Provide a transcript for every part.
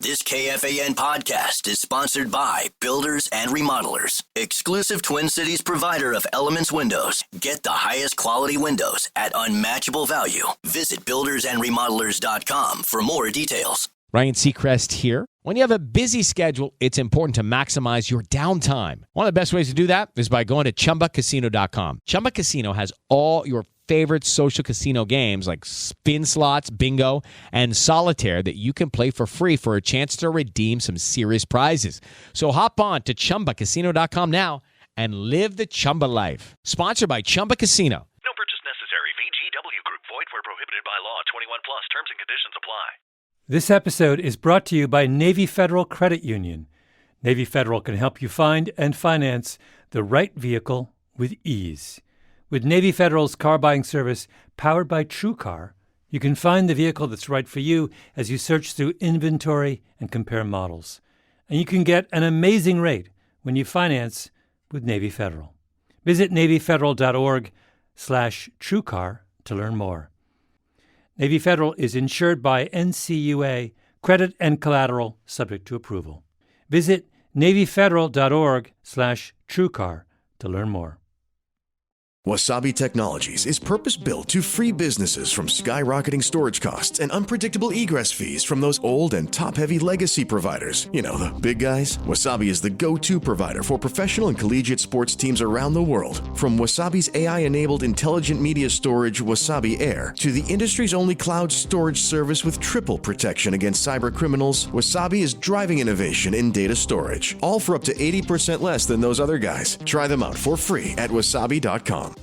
This KFAN podcast is sponsored by Builders and Remodelers, exclusive Twin Cities provider of Elements Windows. Get the highest quality windows at unmatchable value. Visit buildersandremodelers.com for more details. Ryan Seacrest here. When you have a busy schedule, it's important to maximize your downtime. One of the best ways to do that is by going to ChumbaCasino.com. Chumba Casino has all your favorite social casino games like spin slots, bingo, and solitaire that you can play for free for a chance to redeem some serious prizes. So hop on to ChumbaCasino.com now and live the Chumba life. Sponsored by Chumba Casino. No purchase necessary. VGW Group. Void where prohibited by law. 21 plus. Terms and conditions apply. This episode is brought to you by Navy Federal Credit Union. Navy Federal can help you find and finance the right vehicle with ease. With Navy Federal's car buying service powered by TrueCar, you can find the vehicle that's right for you as you search through inventory and compare models. And you can get an amazing rate when you finance with Navy Federal. Visit NavyFederal.org/TrueCar to learn more. Navy Federal is insured by NCUA, credit and collateral subject to approval. Visit NavyFederal.org/TrueCar to learn more. Wasabi Technologies is purpose-built to free businesses from skyrocketing storage costs and unpredictable egress fees from those old and top-heavy legacy providers. You know, the big guys. Wasabi is the go-to provider for professional and collegiate sports teams around the world. From Wasabi's AI-enabled intelligent media storage, Wasabi Air, to the industry's only cloud storage service with triple protection against cyber criminals, Wasabi is driving innovation in data storage, all for up to 80% less than those other guys. Try them out for free at wasabi.com.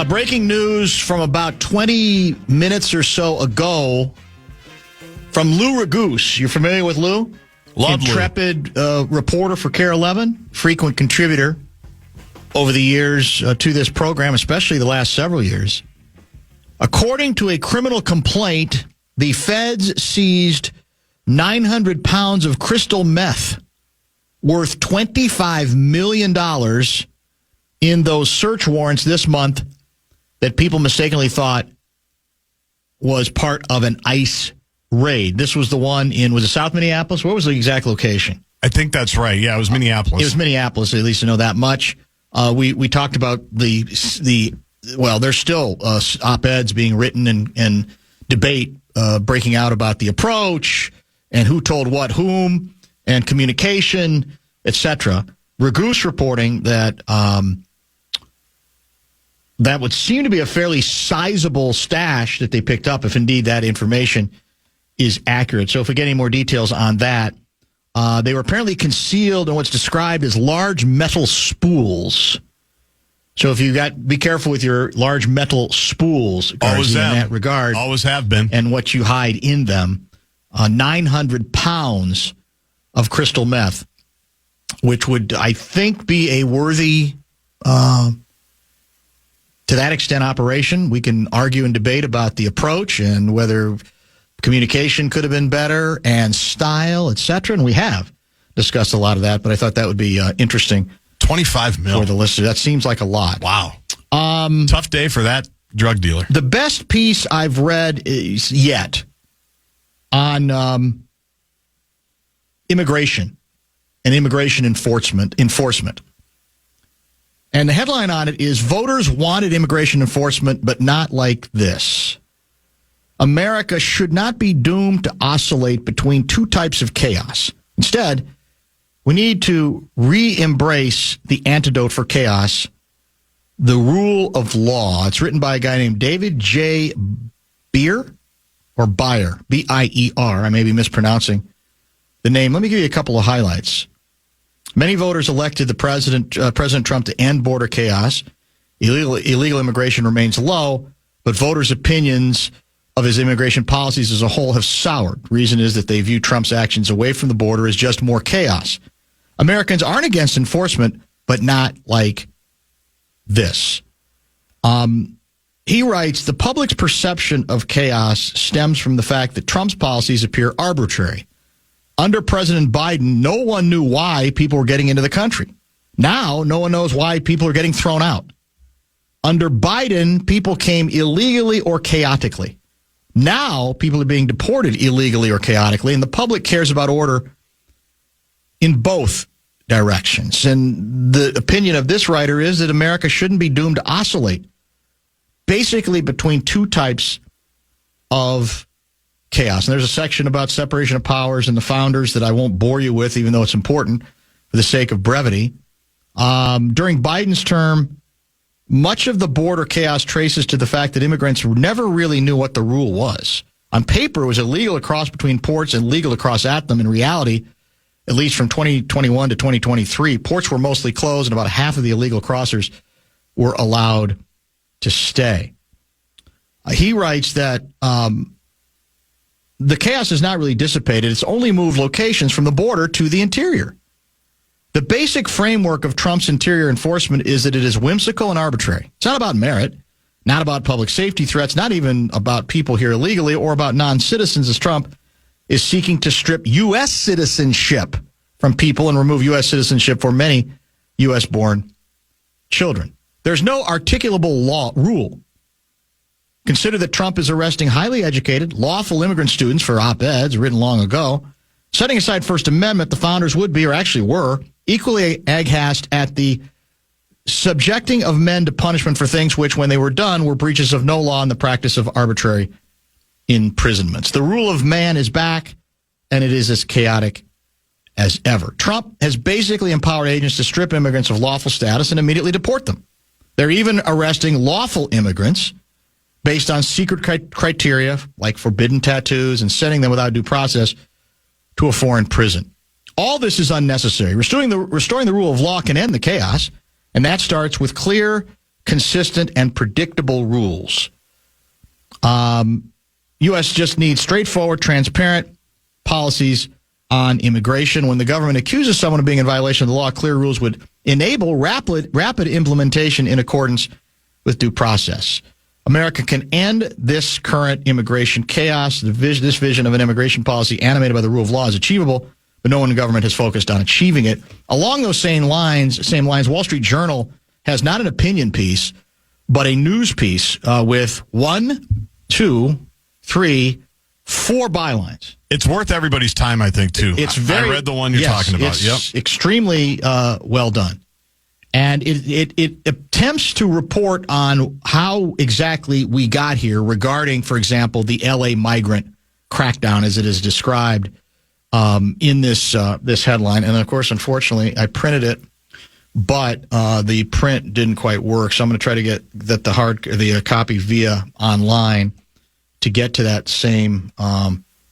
Breaking news from about 20 minutes or so ago from Lou Raguse. You're familiar with Lou? Love Intrepid reporter for KARE 11, frequent contributor over the years to this program, especially the last several years. According to a criminal complaint, the feds seized 900 pounds of crystal meth worth $25 million in those search warrants this month that people mistakenly thought was part of an ICE raid. This was the one was it South Minneapolis? What was the exact location? I think that's right. Yeah, it was Minneapolis. It was Minneapolis, at least to know that much. We talked about there's still op-eds being written and debate breaking out about the approach and who told what whom and communication, etc. Raguse reporting that that would seem to be a fairly sizable stash that they picked up, if indeed that information is accurate. So if we get any more details on that, they were apparently concealed in what's described as large metal spools. So if be careful with your large metal spools, always in that regard. Always have been. And what you hide in them. 900 pounds of crystal meth, which would, I think, be a worthy, to that extent, operation. We can argue and debate about the approach and whether communication could have been better and style, etc. And we have discussed a lot of that, but I thought that would be interesting. 25 mil for the listener. That seems like a lot. Wow. Tough day for that drug dealer. The best piece I've read yet on immigration and immigration enforcement. And the headline on it is, voters wanted immigration enforcement, but not like this. America should not be doomed to oscillate between two types of chaos. Instead, we need to re-embrace the antidote for chaos, the rule of law. It's written by a guy named David J. Beer, or Beyer, B-I-E-R. I may be mispronouncing the name. Let me give you a couple of highlights. Many voters elected President Trump to end border chaos. Illegal immigration remains low, but voters' opinions of his immigration policies as a whole have soured. Reason is that they view Trump's actions away from the border as just more chaos. Americans aren't against enforcement, but not like this. He writes, the public's perception of chaos stems from the fact that Trump's policies appear arbitrary. Under President Biden, no one knew why people were getting into the country. Now, no one knows why people are getting thrown out. Under Biden, people came illegally or chaotically. Now, people are being deported illegally or chaotically, and the public cares about order in both directions. And the opinion of this writer is that America shouldn't be doomed to oscillate basically between two types of chaos. And there's a section about separation of powers and the founders that I won't bore you with, even though it's important for the sake of brevity. During Biden's term, much of the border chaos traces to the fact that immigrants never really knew what the rule was. On paper, it was illegal to cross between ports and legal to cross at them. In reality, at least from 2021 to 2023, ports were mostly closed and about half of the illegal crossers were allowed to stay. He writes that the chaos has not really dissipated. It's only moved locations from the border to the interior. The basic framework of Trump's interior enforcement is that it is whimsical and arbitrary. It's not about merit, not about public safety threats, not even about people here illegally or about non-citizens, as Trump is seeking to strip U.S. citizenship from people and remove U.S. citizenship for many U.S.-born children. There's no articulable rule. Consider that Trump is arresting highly educated, lawful immigrant students for op-eds written long ago. Setting aside First Amendment, the founders would be, or actually were, equally aghast at the subjecting of men to punishment for things which, when they were done, were breaches of no law and the practice of arbitrary imprisonments. The rule of man is back, and it is as chaotic as ever. Trump has basically empowered agents to strip immigrants of lawful status and immediately deport them. They're even arresting lawful immigrants based on secret criteria like forbidden tattoos and sending them without due process to a foreign prison. All this is unnecessary. Restoring the rule of law can end the chaos, and that starts with clear, consistent, and predictable rules. U.S. just needs straightforward, transparent policies on immigration. When the government accuses someone of being in violation of the law, clear rules would enable rapid implementation in accordance with due process. America can end this current immigration chaos. This vision of an immigration policy animated by the rule of law is achievable, but no one in government has focused on achieving it. Along those same lines, Wall Street Journal has not an opinion piece, but a news piece with 1, 2, 3, 4 bylines. It's worth everybody's time, I think, too. I read the one you're talking about. It's extremely well done. And it attempts to report on how exactly we got here regarding, for example, the L.A. migrant crackdown as it is described in this headline. And, of course, unfortunately, I printed it, but the print didn't quite work. So I'm going to try to get the copy via online to get to that same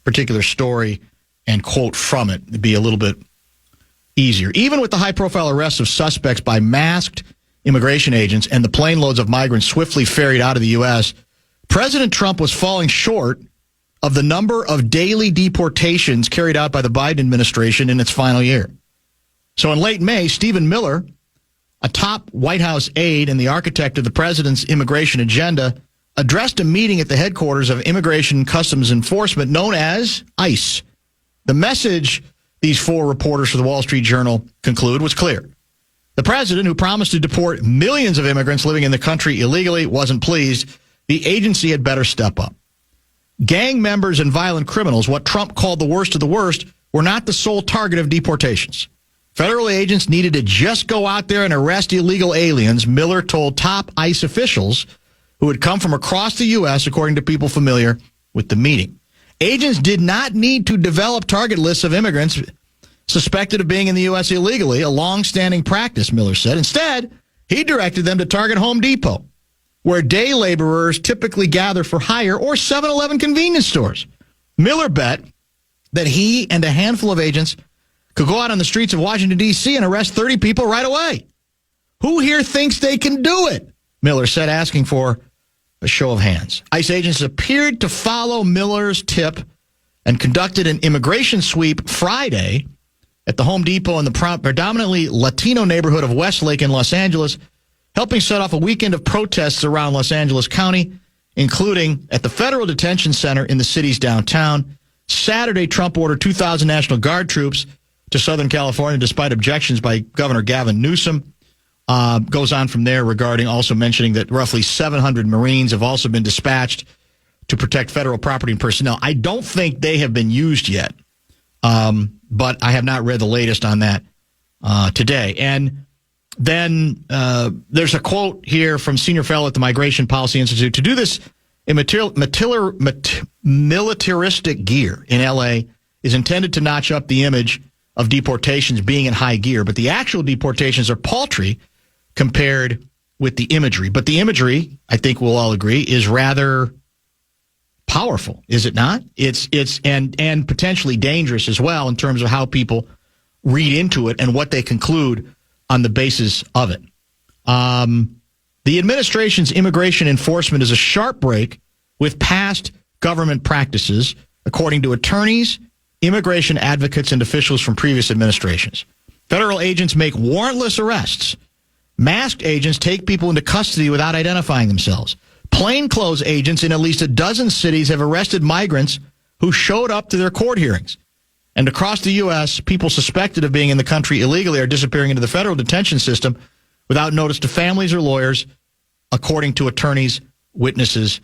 particular story and quote from it. It'd be a little bit easier. Even with the high-profile arrests of suspects by masked immigration agents and the plane loads of migrants swiftly ferried out of the U.S., President Trump was falling short of the number of daily deportations carried out by the Biden administration in its final year. So in late May, Stephen Miller, a top White House aide and the architect of the president's immigration agenda, addressed a meeting at the headquarters of Immigration and Customs Enforcement known as ICE. The message these 4 reporters for the Wall Street Journal conclude was clear. The president, who promised to deport millions of immigrants living in the country illegally, wasn't pleased. The agency had better step up. Gang members and violent criminals, what Trump called the worst of the worst, were not the sole target of deportations. Federal agents needed to just go out there and arrest illegal aliens, Miller told top ICE officials who had come from across the U.S., according to people familiar with the meeting. Agents did not need to develop target lists of immigrants suspected of being in the U.S. illegally, a long-standing practice, Miller said. Instead, he directed them to target Home Depot, where day laborers typically gather for hire, or 7-Eleven convenience stores. Miller bet that he and a handful of agents could go out on the streets of Washington, D.C. and arrest 30 people right away. Who here thinks they can do it? Miller said, asking for a show of hands. ICE agents appeared to follow Miller's tip and conducted an immigration sweep Friday at the Home Depot in the predominantly Latino neighborhood of Westlake in Los Angeles, helping set off a weekend of protests around Los Angeles County, including at the Federal Detention Center in the city's downtown. Saturday, Trump ordered 2,000 National Guard troops to Southern California despite objections by Governor Gavin Newsom. Goes on from there regarding also mentioning that roughly 700 Marines have also been dispatched to protect federal property and personnel. I don't think they have been used yet, but I have not read the latest on that today. And then there's a quote here from senior fellow at the Migration Policy Institute. To do this in militaristic gear in L.A. is intended to notch up the image of deportations being in high gear, but the actual deportations are paltry compared with the imagery. But the imagery, I think we'll all agree, is rather powerful, is it not? It's and potentially dangerous as well in terms of how people read into it and what they conclude on the basis of it. The administration's immigration enforcement is a sharp break with past government practices, according to attorneys, immigration advocates, and officials from previous administrations. Federal agents make warrantless arrests. Masked agents take people into custody without identifying themselves. Plainclothes agents in at least a dozen cities have arrested migrants who showed up to their court hearings. And across the U.S., people suspected of being in the country illegally are disappearing into the federal detention system without notice to families or lawyers, according to attorneys, witnesses,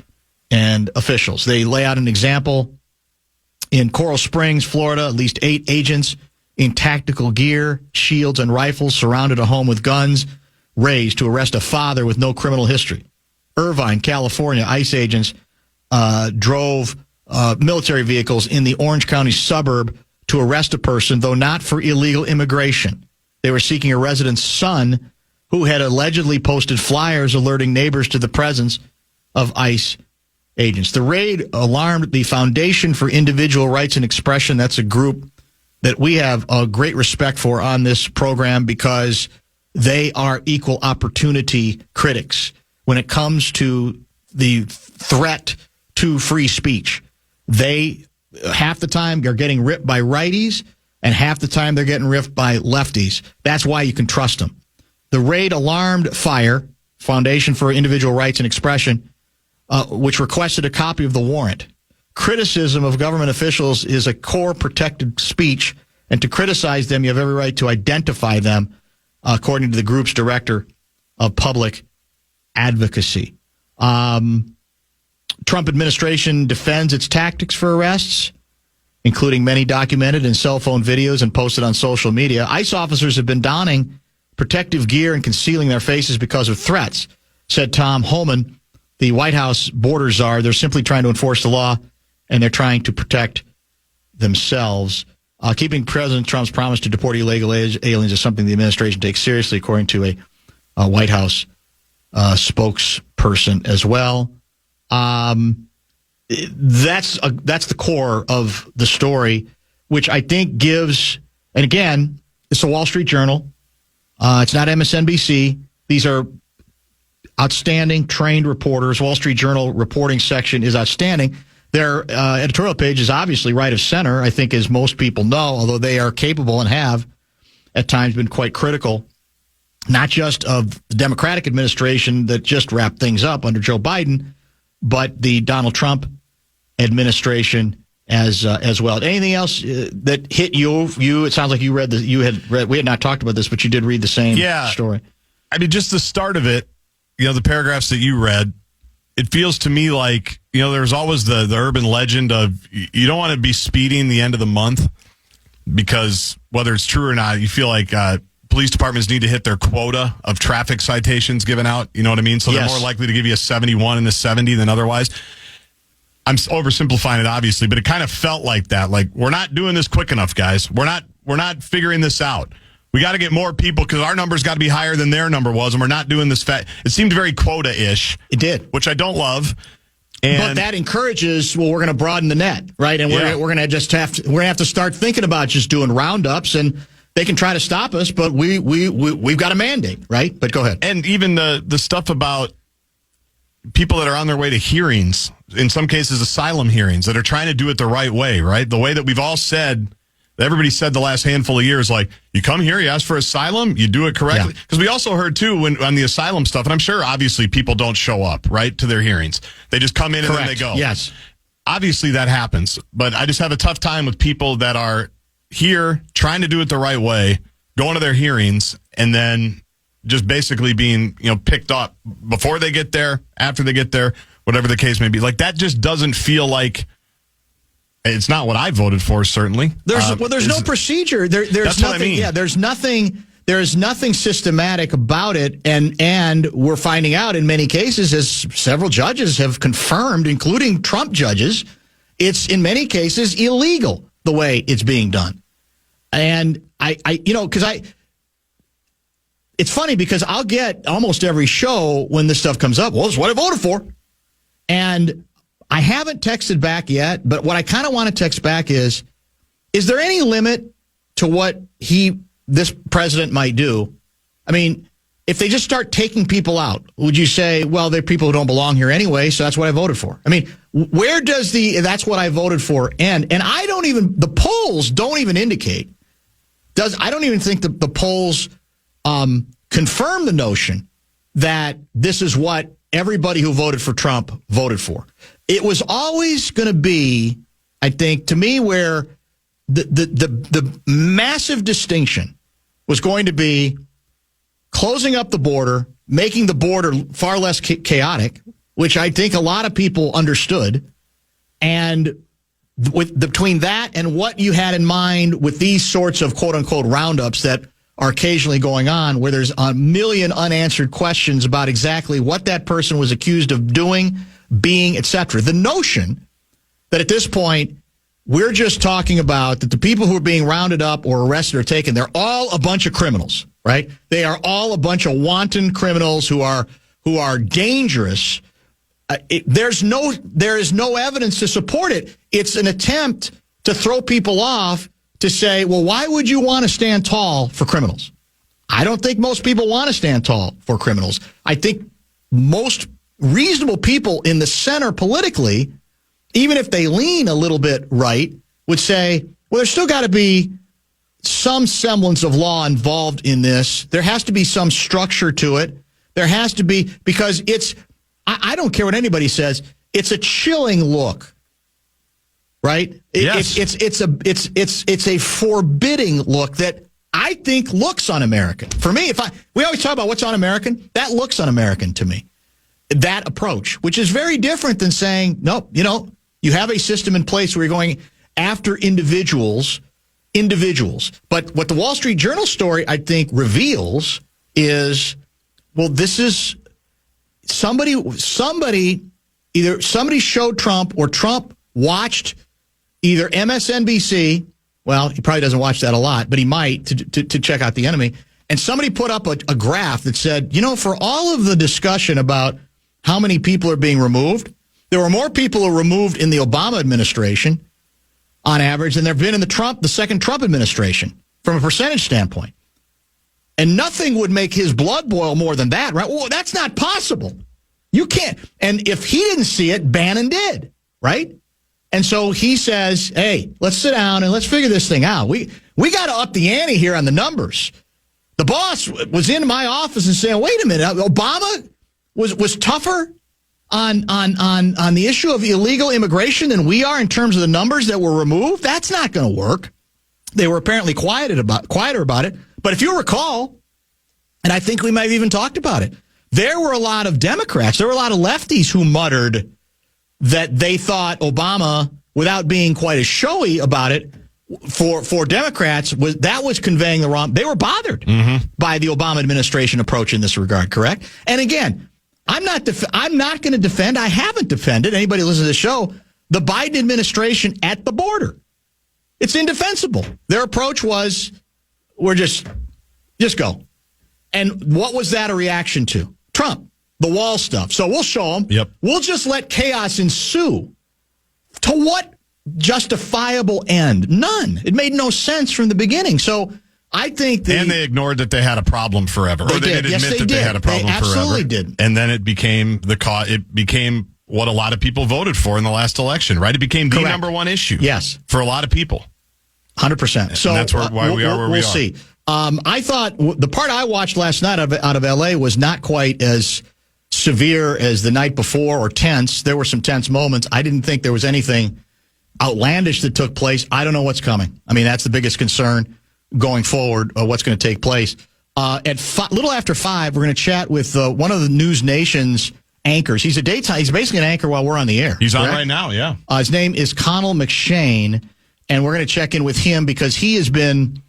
and officials. They lay out an example. In Coral Springs, Florida, at least 8 agents in tactical gear, shields, and rifles surrounded a home with guns raised to arrest a father with no criminal history. Irvine, California, ICE agents drove military vehicles in the Orange County suburb to arrest a person, though not for illegal immigration. They were seeking a resident's son who had allegedly posted flyers alerting neighbors to the presence of ICE agents. The raid alarmed the Foundation for Individual Rights and Expression. That's a group that we have a great respect for on this program because they are equal opportunity critics when it comes to the threat to free speech. They, half the time, are getting ripped by righties, and half the time they're getting ripped by lefties. That's why you can trust them. The raid alarmed FIRE, Foundation for Individual Rights and Expression, which requested a copy of the warrant. Criticism of government officials is a core protected speech, and to criticize them, you have every right to identify them, according to the group's director of public advocacy. Trump administration defends its tactics for arrests, including many documented in cell phone videos and posted on social media. ICE officers have been donning protective gear and concealing their faces because of threats, said Tom Homan, the White House border czar. They're simply trying to enforce the law, and they're trying to protect themselves. Keeping President Trump's promise to deport illegal aliens is something the administration takes seriously, according to a White House spokesperson as well. That's the core of the story, which I think gives, and again, it's the Wall Street Journal. It's not MSNBC. These are outstanding, trained reporters. Wall Street Journal reporting section is outstanding. Their editorial page is obviously right of center, I think, as most people know, although they are capable and have at times been quite critical, not just of the Democratic administration that just wrapped things up under Joe Biden, but the Donald Trump administration as well. Anything else that hit you? It sounds like you read we had not talked about this, but you did read the same story. I mean, just the start of it, the paragraphs that you read, it feels to me like, there's always the urban legend of you don't want to be speeding the end of the month because whether it's true or not, you feel like police departments need to hit their quota of traffic citations given out. You know what I mean? So they're more likely to give you a 71 and a 70 than otherwise. I'm oversimplifying it, obviously, but it kind of felt like that. Like, we're not doing this quick enough, guys. We're not figuring this out. We got to get more people because our number's got to be higher than their number was, and we're not doing this fast. It seemed very quota-ish. It did. Which I don't love. But that encourages, we're going to broaden the net, right? And we're going to just have to start thinking about just doing roundups, and they can try to stop us, but we've got a mandate, right? But go ahead. And even the stuff about people that are on their way to hearings, in some cases asylum hearings, that are trying to do it the right way, right? The way that we've all said everybody said the last handful of years, like, you come here, you ask for asylum, you do it correctly. Because we also heard, too, on the asylum stuff, and I'm sure, obviously, people don't show up, right, to their hearings. They just come in and then they go. Yes. Obviously, that happens. But I just have a tough time with people that are here trying to do it the right way, going to their hearings, and then just basically being, picked up before they get there, after they get there, whatever the case may be. Like, that just doesn't feel like... It's not what I voted for, certainly. There's no procedure. There's that's nothing. What I mean. Yeah, there's nothing. There is nothing systematic about it, and we're finding out in many cases, as several judges have confirmed, including Trump judges, it's in many cases illegal the way it's being done. And it's funny because I'll get almost every show when this stuff comes up. Well, it's what I voted for, and I haven't texted back yet, but what I kind of want to text back is there any limit to what this president might do? I mean, if they just start taking people out, would you say, well, they're people who don't belong here anyway, so that's what I voted for? I mean, where does that's what I voted for end? And the polls don't even indicate, I don't even think the polls confirm the notion that this is what everybody who voted for Trump voted for. It was always going to be, I think, to me, where the massive distinction was going to be closing up the border, making the border far less chaotic, which I think a lot of people understood. And between that and what you had in mind with these sorts of quote-unquote roundups that are occasionally going on, where there's a million unanswered questions about exactly what that person was accused of doing, being, etc. The notion that at this point, we're just talking about that the people who are being rounded up or arrested or taken, they're all a bunch of criminals, right? They are all a bunch of wanton criminals who are dangerous. There is no evidence to support it. It's an attempt to throw people off, to say, well, why would you want to stand tall for criminals? I don't think most people want to stand tall for criminals. I think most reasonable people in the center politically, even if they lean a little bit right, would say, well, there's still got to be some semblance of law involved in this. There has to be some structure to it. There has to be, because I don't care what anybody says, it's a chilling look. Right? Yes. It's a forbidding look that I think looks un-American. For me, we always talk about what's un-American. That looks un-American to me. That approach, which is very different than saying, nope, you have a system in place where you're going after individuals. But what the Wall Street Journal story, I think, reveals is, well, this is somebody showed Trump or Trump watched either MSNBC, well, he probably doesn't watch that a lot, but he might to check out the enemy. And somebody put up a graph that said, for all of the discussion about how many people are being removed, there were more people who were removed in the Obama administration on average than there have been in the second Trump administration from a percentage standpoint. And nothing would make his blood boil more than that, right? Well, that's not possible. You can't. And if he didn't see it, Bannon did, right? And so he says, hey, let's sit down and let's figure this thing out. We got to up the ante here on the numbers. The boss was in my office and saying, wait a minute, Obama was tougher on the issue of illegal immigration than we are in terms of the numbers that were removed. That's not going to work. They were apparently quieter about it. But if you recall, and I think we might have even talked about it, there were a lot of Democrats, there were a lot of lefties who muttered that they thought Obama, without being quite as showy about it, for Democrats, was conveying the wrong. They were bothered by the Obama administration approach in this regard, correct? And again, I'm not going to defend. I haven't defended, anybody who listens to the show, the Biden administration at the border. It's indefensible. Their approach was, we're just go. And what was that a reaction to? Trump. The wall stuff. So we'll show them. Yep. We'll just let chaos ensue. To what justifiable end? None. It made no sense from the beginning. So I think and they ignored that they had a problem forever. Or they didn't admit that they had a problem forever. They absolutely did. And then it became what a lot of people voted for in the last election, right? It became the number one issue. Yes. For a lot of people. 100%. So that's why we are where we are. We'll see. I thought the part I watched last night out of L.A. was not quite as severe as the night before or tense. There were some tense moments. I didn't think there was anything outlandish that took place. I don't know what's coming. I mean, that's the biggest concern going forward, what's going to take place. At little after 5, we're going to chat with one of the News Nation's anchors. He's basically an anchor while we're on the air. He's on right now, yeah. His name is Connell McShane, and we're going to check in with him because he has been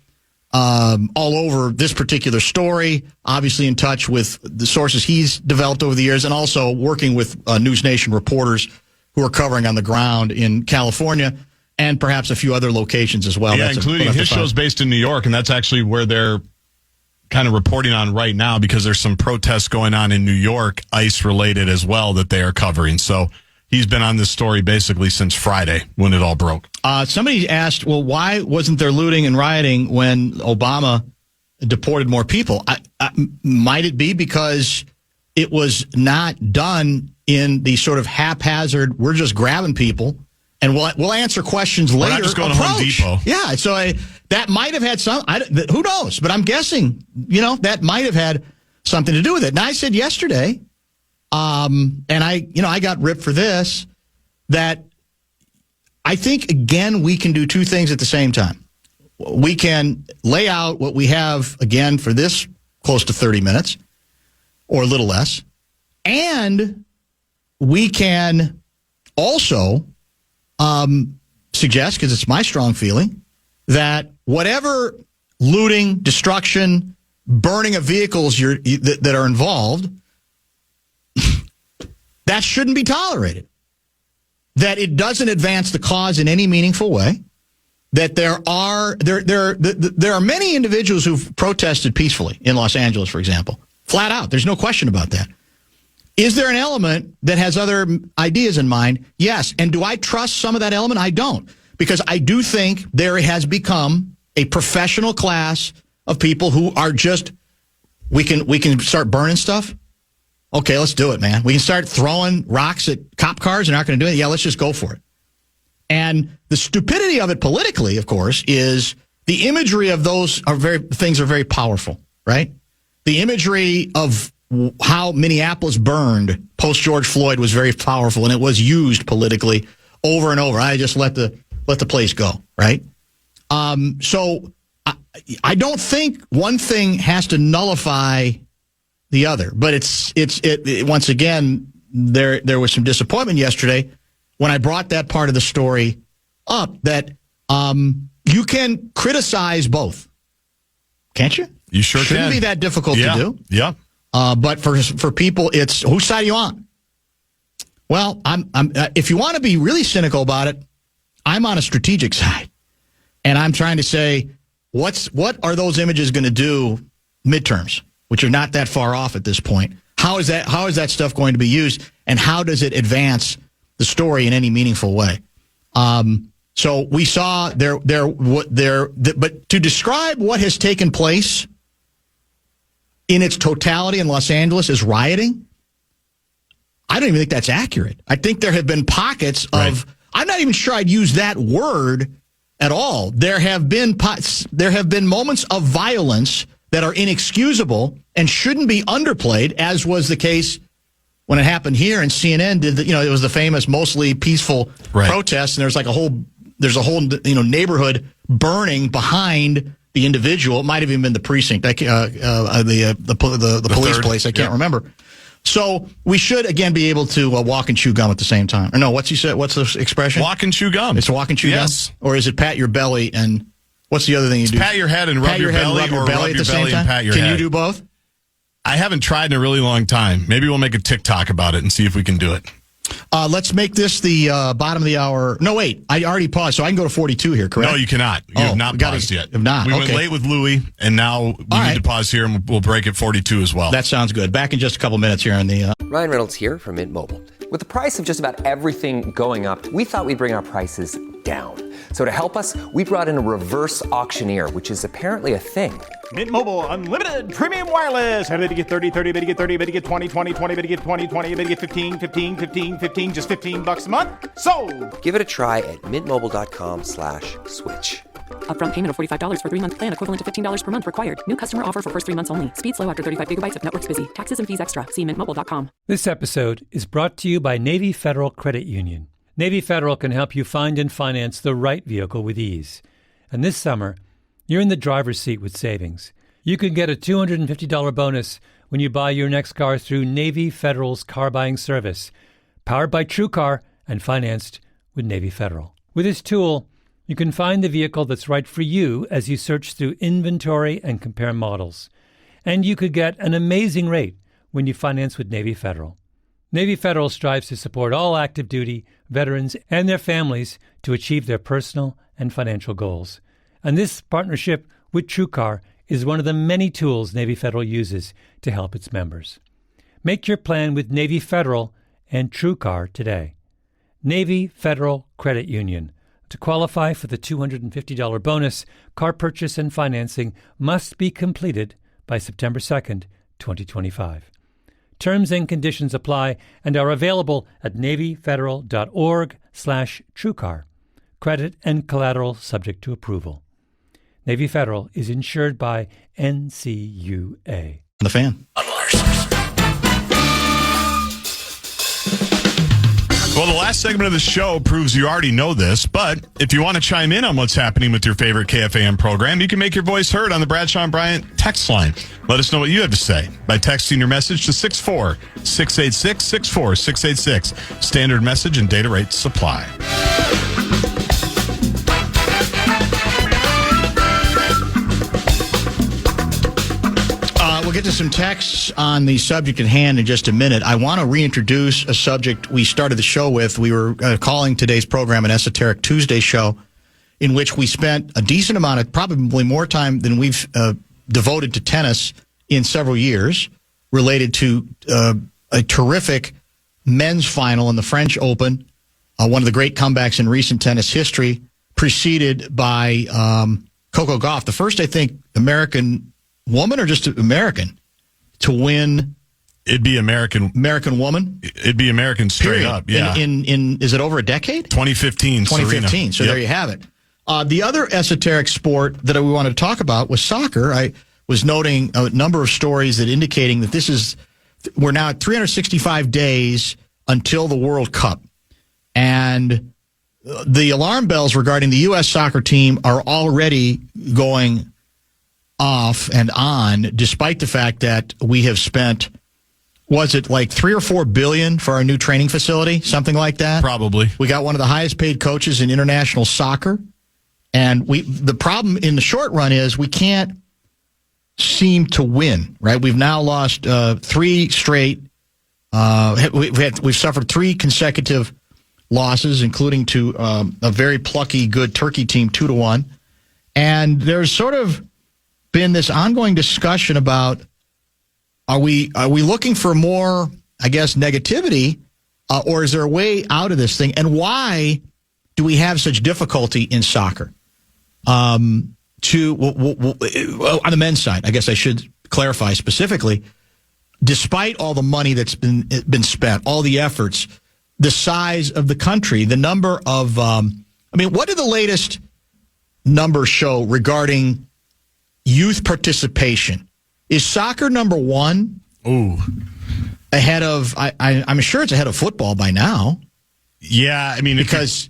all over this particular story, obviously in touch with the sources he's developed over the years, and also working with News Nation reporters who are covering on the ground in California and perhaps a few other locations as well. Yeah, including his show's based in New York, and that's actually where they're kind of reporting on right now because there's some protests going on in New York, ICE-related as well, that they are covering. So he's been on this story basically since Friday when it all broke. Somebody asked, well, why wasn't there looting and rioting when Obama deported more people? Might it be because it was not done in the sort of haphazard, we're just grabbing people, and we'll answer questions later. We're not just going approach. to Home Depot. Yeah, so that might have had some, who knows? But I'm guessing, that might have had something to do with it. And I said yesterday, and I got ripped for this, that I think, again, we can do two things at the same time. We can lay out what we have, again, for this close to 30 minutes or a little less, and we can also suggest, because it's my strong feeling, that whatever looting, destruction, burning of vehicles that are involved, that shouldn't be tolerated. That it doesn't advance the cause in any meaningful way. That there are many individuals who've protested peacefully in Los Angeles, for example. Flat out. There's no question about that. Is there an element that has other ideas in mind? Yes. And do I trust some of that element? I don't. Because I do think there has become a professional class of people who are just, we can start burning stuff. Okay, let's do it, man. We can start throwing rocks at cop cars and aren't going to do it. Yeah, let's just go for it. And the stupidity of it politically, of course, is the imagery of those things are very powerful, right? The imagery of how Minneapolis burned post George Floyd was very powerful, and it was used politically over and over. I just let the place go, right? So I don't think one thing has to nullify the other, but it once again there was some disappointment yesterday when I brought that part of the story up, that you can criticize both, can't you? You sure Shouldn't can. be that difficult to do. Yeah. But for people, it's whose side are you on? Well, I'm if you want to be really cynical about it, I'm on a strategic side, and I'm trying to say what are those images going to do midterms, which are not that far off at this point. How is that stuff going to be used, and how does it advance the story in any meaningful way? So we saw but to describe what has taken place in its totality in Los Angeles as rioting, I don't even think that's accurate. I think there have been pockets of, right. I'm not even sure I'd use that word at all. There have been moments of violence that are inexcusable and shouldn't be underplayed, as was the case when it happened here. And CNN did, it was the famous mostly peaceful protest, and there's a whole neighborhood burning behind the individual. It might have even been the precinct, the police place. I can't remember. So we should, again, be able to walk and chew gum at the same time. Or no, what's the expression? Walk and chew gum. It's walk and chew gum? Or is it pat your belly and what's the other thing you do? Pat your head and rub your belly, or rub your belly and pat your head. Can you do both? I haven't tried in a really long time. Maybe we'll make a TikTok about it and see if we can do it. Let's make this the bottom of the hour. No, wait. I already paused, so I can go to 42 here, correct? No, you cannot. You have not paused yet. Have not. We went late with Louie, and now we need to pause here, and we'll break at 42 as well. That sounds good. Back in just a couple minutes here on the... Ryan Reynolds here from Mint Mobile. With the price of just about everything going up, we thought we'd bring our prices down. So to help us, we brought in a reverse auctioneer, which is apparently a thing. Mint Mobile Unlimited Premium Wireless. How to get 30, 30, bit to get 30, bit to get 20, 20, 20, bit to get 20, 20, bit to get 15, 15, 15, 15, just $15 a month? Sold! Give it a try at mintmobile.com/switch. Upfront payment of $45 for 3-month plan, equivalent to $15 per month required. New customer offer for first 3 months only. Speed slow after 35 gigabytes if network's busy. Taxes and fees extra. See mintmobile.com. This episode is brought to you by Navy Federal Credit Union. Navy Federal can help you find and finance the right vehicle with ease. And this summer, you're in the driver's seat with savings. You can get a $250 bonus when you buy your next car through Navy Federal's car buying service, powered by TrueCar and financed with Navy Federal. With this tool, you can find the vehicle that's right for you as you search through inventory and compare models. And you could get an amazing rate when you finance with Navy Federal. Navy Federal strives to support all active duty, veterans, and their families to achieve their personal and financial goals. And this partnership with TrueCar is one of the many tools Navy Federal uses to help its members. Make your plan with Navy Federal and TrueCar today. Navy Federal Credit Union. To qualify for the $250 bonus, car purchase and financing must be completed by September 2nd, 2025. Terms and conditions apply and are available at NavyFederal.org/TrueCar. Credit and collateral subject to approval. Navy Federal is insured by NCUA. The Fan. Well, the last segment of the show proves you already know this, but if you want to chime in on what's happening with your favorite KFAN program, you can make your voice heard on the Bradshaw and Bryant text line. Let us know what you have to say by texting your message to 64686, 64686. Standard message and data rates supply. We'll get to some texts on the subject at hand in just a minute. I want to reintroduce a subject we started the show with. We were calling today's program an Esoteric Tuesday show, in which we spent a decent amount of, probably more time than we've devoted to tennis in several years, related to a terrific men's final in the French Open, one of the great comebacks in recent tennis history, preceded by Coco Gauff, the first, I think, American woman or just American to win. It'd be American woman. It'd be American straight period. up. Yeah. In is it over a decade? 2015. 2015. Serena. So there you have it. The other esoteric sport that we wanted to talk about was soccer. I was noting a number of stories that indicating that we're now at 365 days until the World Cup. And the alarm bells regarding the U.S. soccer team are already going off and on, despite the fact that we have spent, was it like $3 or $4 billion for our new training facility, something like that? Probably. We got one of the highest paid coaches in international soccer, and the problem in the short run is we can't seem to win. Right? We've now lost 3 straight. We've suffered 3 consecutive losses, including to a very plucky, good Turkey team, 2-1, and there's sort of been this ongoing discussion about are we looking for more, I guess, negativity, or is there a way out of this thing? And why do we have such difficulty in soccer? On the men's side, I guess I should clarify specifically, despite all the money that's been spent, all the efforts, the size of the country, the number of, what did the latest numbers show regarding youth participation? Is soccer number 1? Ooh. Ahead of, I'm sure it's ahead of football by now. Yeah, because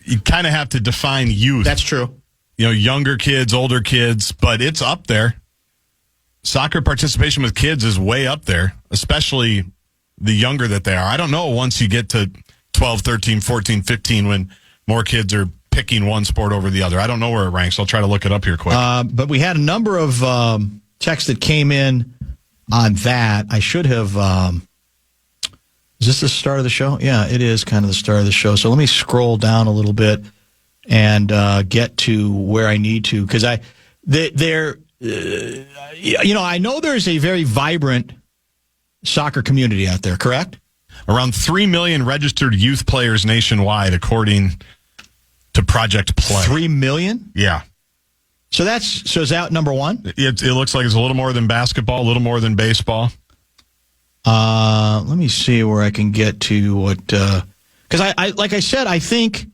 you kind of have to define youth. That's true. Younger kids, older kids, but it's up there. Soccer participation with kids is way up there, especially the younger that they are. I don't know once you get to 12, 13, 14, 15 when more kids are picking one sport over the other. I don't know where it ranks. I'll try to look it up here quick. But we had a number of texts that came in on that. I should have... is this the start of the show? Yeah, it is kind of the start of the show. So let me scroll down a little bit and get to where I need to. Because I know there's a very vibrant soccer community out there, correct? Around 3 million registered youth players nationwide, according to Project Play. 3 million? Yeah. So is that number 1? It looks like it's a little more than basketball, a little more than baseball. Let me see where I can get to what, because I like I said, I think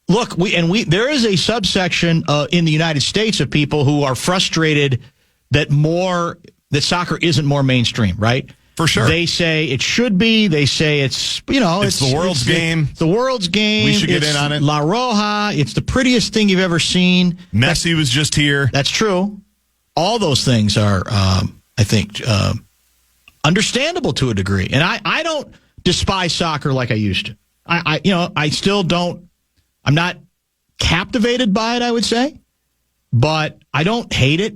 look, there is a subsection in the United States of people who are frustrated that soccer isn't more mainstream, right? For sure. They say it should be. They say it's the world's game. The world's game. We should get in on it. La Roja. It's the prettiest thing you've ever seen. Messi was just here. That's true. All those things are, I think, understandable to a degree. And I don't despise soccer like I used to. I still don't. I'm not captivated by it, I would say, but I don't hate it.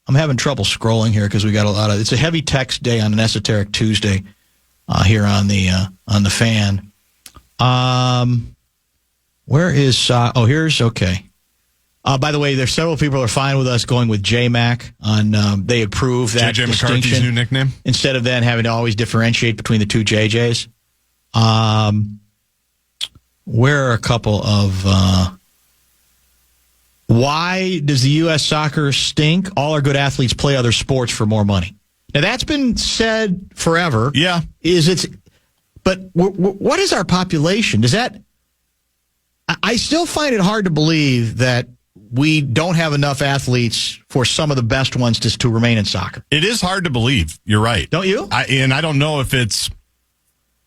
I'm having trouble scrolling here because we got it's a heavy text day on an esoteric Tuesday here on the fan. Where is here's okay. By the way, there's several people who are fine with us going with J-Mac on they approve that JJ distinction McCarthy's new nickname instead of then having to always differentiate between the two JJs. Where are a couple of why does the U.S. soccer stink? All our good athletes play other sports for more money. Now, that's been said forever. Yeah. But what is our population? I still find it hard to believe that we don't have enough athletes for some of the best ones to remain in soccer. It is hard to believe. You're right. Don't you? And I don't know if it's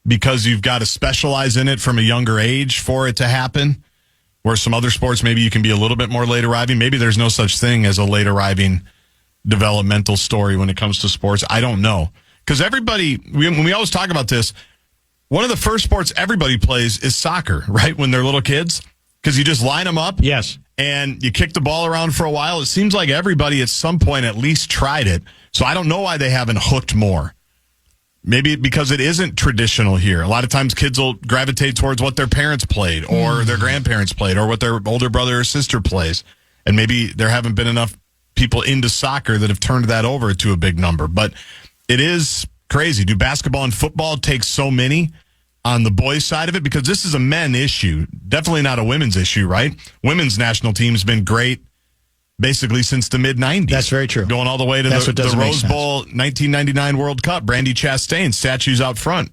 because you've got to specialize in it from a younger age for it to happen. Where some other sports, maybe you can be a little bit more late arriving. Maybe there's no such thing as a late arriving developmental story when it comes to sports. I don't know. Because when we always talk about this, one of the first sports everybody plays is soccer, right? When they're little kids. Because you just line them up. Yes. And you kick the ball around for a while. It seems like everybody at some point at least tried it. So I don't know why they haven't hooked more. Maybe because it isn't traditional here. A lot of times kids will gravitate towards what their parents played or their grandparents played or what their older brother or sister plays. And maybe there haven't been enough people into soccer that have turned that over to a big number. But it is crazy. Do basketball and football take so many on the boys' side of it? Because this is a men issue. Definitely not a women's issue, right? Women's national team's been great basically since the mid-'90s. That's very true. Going all the way to the Rose Bowl 1999 World Cup. Brandy Chastain, statues out front.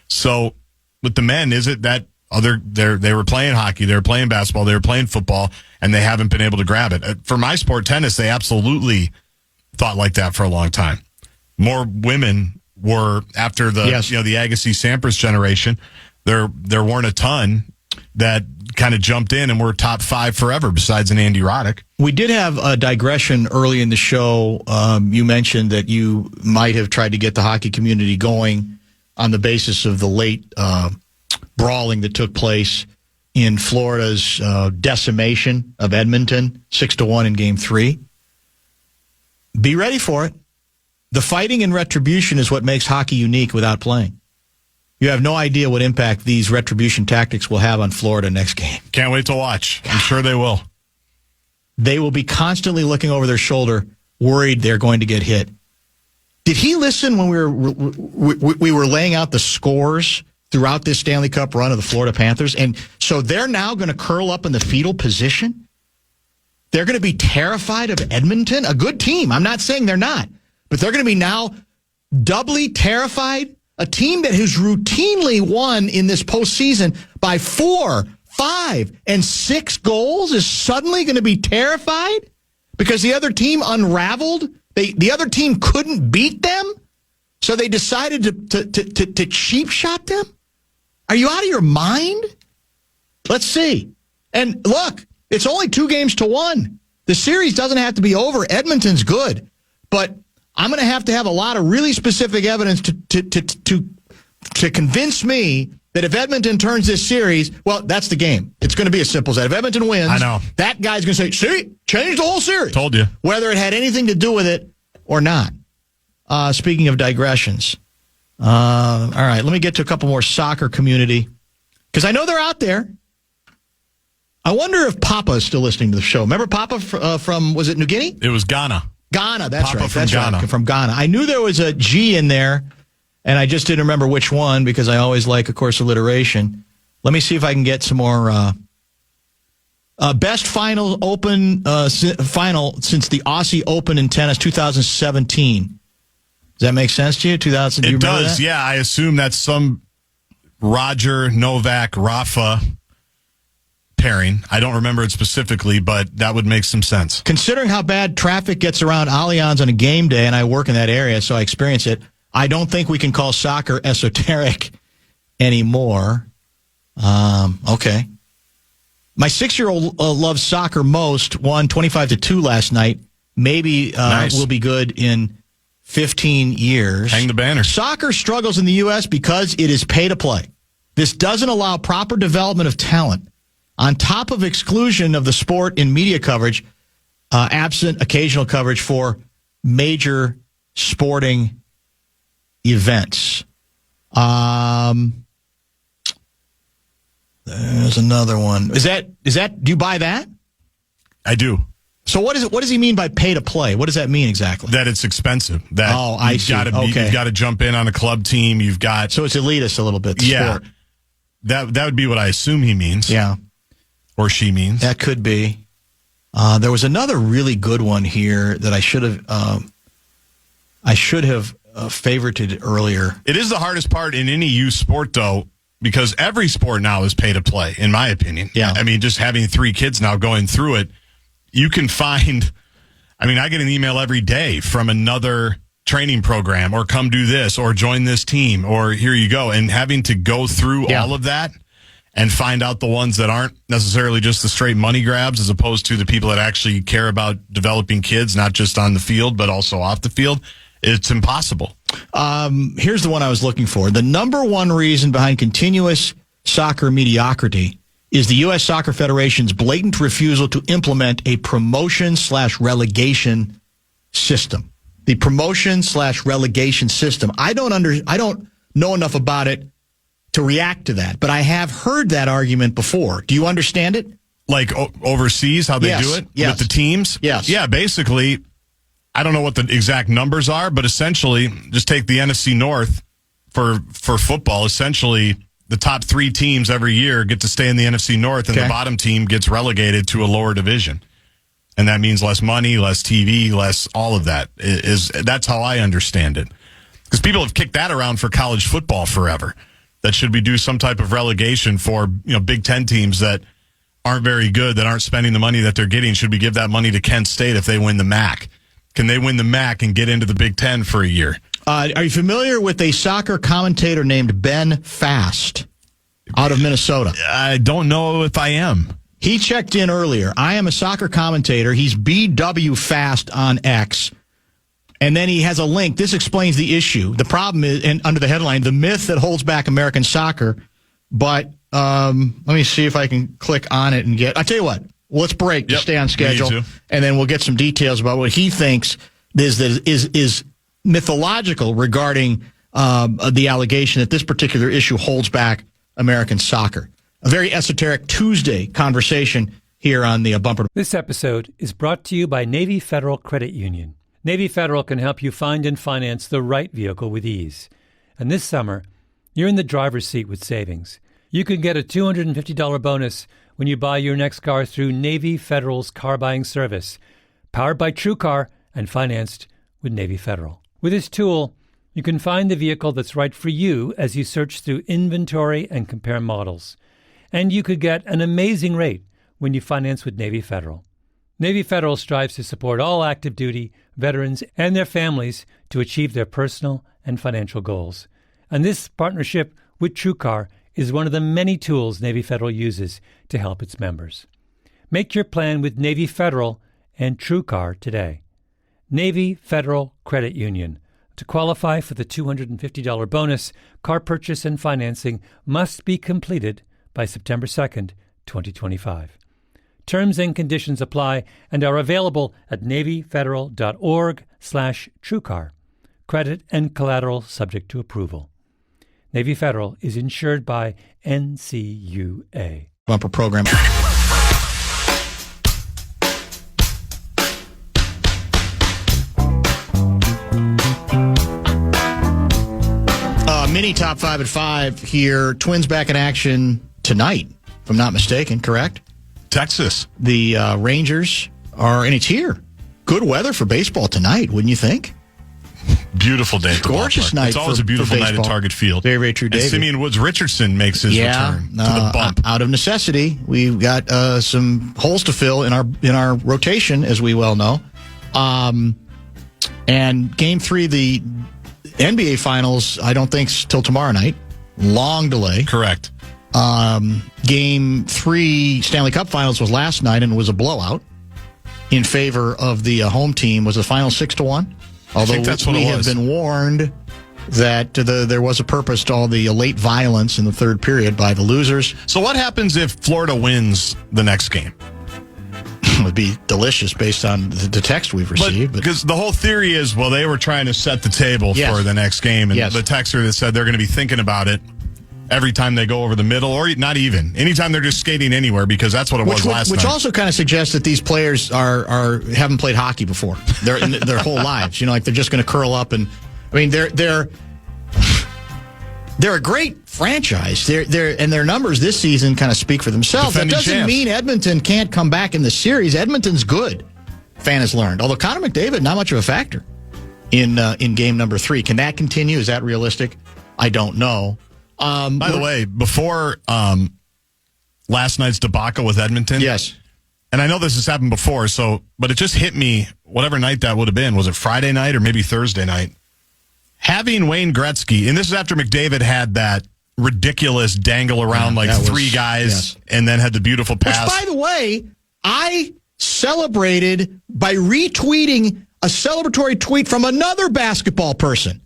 So with the men, is it that they were playing hockey, they were playing basketball, they were playing football, and they haven't been able to grab it? For my sport, tennis, they absolutely thought like that for a long time. More women were, after the the Agassi-Sampras generation, there weren't a ton that kind of jumped in and were top 5 forever besides an Andy Roddick. We did have a digression early in the show. You mentioned that you might have tried to get the hockey community going on the basis of the late brawling that took place in Florida's decimation of Edmonton, 6-1 in Game 3. Be ready for it. The fighting and retribution is what makes hockey unique without playing. You have no idea what impact these retribution tactics will have on Florida next game. Can't wait to watch. I'm sure they will. They will be constantly looking over their shoulder, worried they're going to get hit. Did he listen when we were laying out the scores throughout this Stanley Cup run of the Florida Panthers? And so they're now going to curl up in the fetal position? They're going to be terrified of Edmonton, a good team. I'm not saying they're not. But they're going to be now doubly terrified. A team that has routinely won in this postseason by 4, 5, and 6 goals is suddenly going to be terrified because the other team unraveled. The other team couldn't beat them, so they decided to cheap shot them. Are you out of your mind? Let's see. And look, it's only 2 games to 1. The series doesn't have to be over. Edmonton's good, but I'm going to have a lot of really specific evidence to convince me that if Edmonton turns this series, well, that's the game. It's going to be as simple as that. If Edmonton wins, I know that guy's going to say, see, changed the whole series. Told you. Whether it had anything to do with it or not. Speaking of digressions. All right, let me get to a couple more soccer community, because I know they're out there. I wonder if Papa is still listening to the show. Remember Papa from, was it New Guinea? It was Ghana. Ghana, that's Papa right. From that's Ghana. Right, from Ghana. I knew there was a G in there, and I just didn't remember which one because I always like, of course, alliteration. Let me see if I can get some more. Best final open final since the Aussie Open in tennis 2017. Does that make sense to you? 2000. It does. That? Yeah, I assume that's some Roger, Novak, Rafa pairing. I don't remember it specifically, but that would make some sense. Considering how bad traffic gets around Allianz on a game day, and I work in that area, so I experience it, I don't think we can call soccer esoteric anymore. Okay. My 6-year-old loves soccer most, won 25-2 last night. Maybe Nice. will be good in 15 years. Hang the banner. Soccer struggles in the U.S. because it is pay to play. This doesn't allow proper development of talent. On top of exclusion of the sport in media coverage, absent occasional coverage for major sporting events. There's another one. Is that? Do you buy that? I do. So what is it? What does he mean by pay to play? What does that mean exactly? That it's expensive. That I see. Okay. You've got to jump in on a club team. You've got So it's elitist a little bit. The yeah. sport. That would be what I assume he means. Yeah. Or she means. That could be. There was another really good one here that I should have favorited earlier. It is the hardest part in any youth sport, though, because every sport now is pay to play, in my opinion. Yeah. I mean, just having 3 kids now going through it, you can find, I mean, I get an email every day from another training program, or come do this, or join this team, or here you go. And having to go through all of that and find out the ones that aren't necessarily just the straight money grabs, as opposed to the people that actually care about developing kids, not just on the field, but also off the field. It's impossible. Here's the one I was looking for. The number one reason behind continuous soccer mediocrity is the U.S. Soccer Federation's blatant refusal to implement a promotion/relegation system. The promotion/relegation system. I don't know enough about it to react to that, but I have heard that argument before. Do you understand it? Like overseas, how they do it with the teams? Yes. Yeah, basically, I don't know what the exact numbers are, but essentially, just take the NFC North for football. Essentially, the top 3 teams every year get to stay in the NFC North, and the bottom team gets relegated to a lower division. And that means less money, less TV, less all of that. That's how I understand it. Because people have kicked that around for college football forever. That should we do some type of relegation for Big Ten teams that aren't very good, that aren't spending the money that they're getting? Should we give that money to Kent State if they win the MAC? Can they win the MAC and get into the Big Ten for a year? Are you familiar with a soccer commentator named Ben Fast out of Minnesota? I don't know if I am. He checked in earlier. I am a soccer commentator. He's BW Fast on X. And then he has a link. This explains the issue. The problem is, and under the headline, the myth that holds back American soccer. But let me see if I can click on it and get... I'll tell you what. Let's break to stay on schedule, and then we'll get some details about what he thinks is mythological regarding the allegation that this particular issue holds back American soccer. A very esoteric Tuesday conversation here on the Bumper. This episode is brought to you by Navy Federal Credit Union. Navy Federal can help you find and finance the right vehicle with ease. And this summer, you're in the driver's seat with savings. You can get a $250 bonus when you buy your next car through Navy Federal's car buying service, powered by TrueCar and financed with Navy Federal. With this tool, you can find the vehicle that's right for you as you search through inventory and compare models. And you could get an amazing rate when you finance with Navy Federal. Navy Federal strives to support all active duty, veterans, and their families to achieve their personal and financial goals. And this partnership with TrueCar is one of the many tools Navy Federal uses to help its members. Make your plan with Navy Federal and TrueCar today. Navy Federal Credit Union. To qualify for the $250 bonus, car purchase and financing must be completed by September 2nd, 2025. Terms and conditions apply and are available at NavyFederal.org/TrueCar. Credit and collateral subject to approval. Navy Federal is insured by NCUA. Bumper program. Mini top 5 at 5 here. Twins back in action tonight, if I'm not mistaken, correct? Texas. The Rangers are, and it's here. Good weather for baseball tonight, wouldn't you think? Beautiful day at the Gorgeous ballpark. night. It's always for a beautiful night baseball. at Target Field. Very, very true, And David. Simeon Woods Richardson makes his return to the bump. Out of necessity, we've got some holes to fill in our rotation, as we well know. And Game 3, the NBA Finals, I don't think till tomorrow night. Long delay. Correct. Game 3 Stanley Cup Finals was last night and was a blowout in favor of the home team. Was the final 6-1? Although I think that's what we it have was. been warned that there was a purpose to all the late violence in the third period by the losers. So what happens if Florida wins the next game? It would be delicious based on the text we've received. Because the whole theory is, well, they were trying to set the table Yes. for the next game. And Yes. the texter that said they're going to be thinking about it every time they go over the middle, or not even. Anytime they're just skating anywhere, because that's what it was last Which night. also kind of suggests that these players haven't played hockey before. In their whole lives. Like they're just going to curl up and I mean they're a great franchise. And their numbers this season kind of speak for themselves. Defending That doesn't champs. mean Edmonton can't come back in the series. Edmonton's good. Fan has learned. Although Connor McDavid not much of a factor in game number 3. Can that continue? Is that realistic? I don't know. By the way, before last night's debacle with Edmonton, yes, and I know this has happened before, but it just hit me, whatever night that would have been. Was it Friday night or maybe Thursday night? Having Wayne Gretzky, and this is after McDavid had that ridiculous dangle around three guys and then had the beautiful pass. Which, by the way, I celebrated by retweeting a celebratory tweet from another basketball person.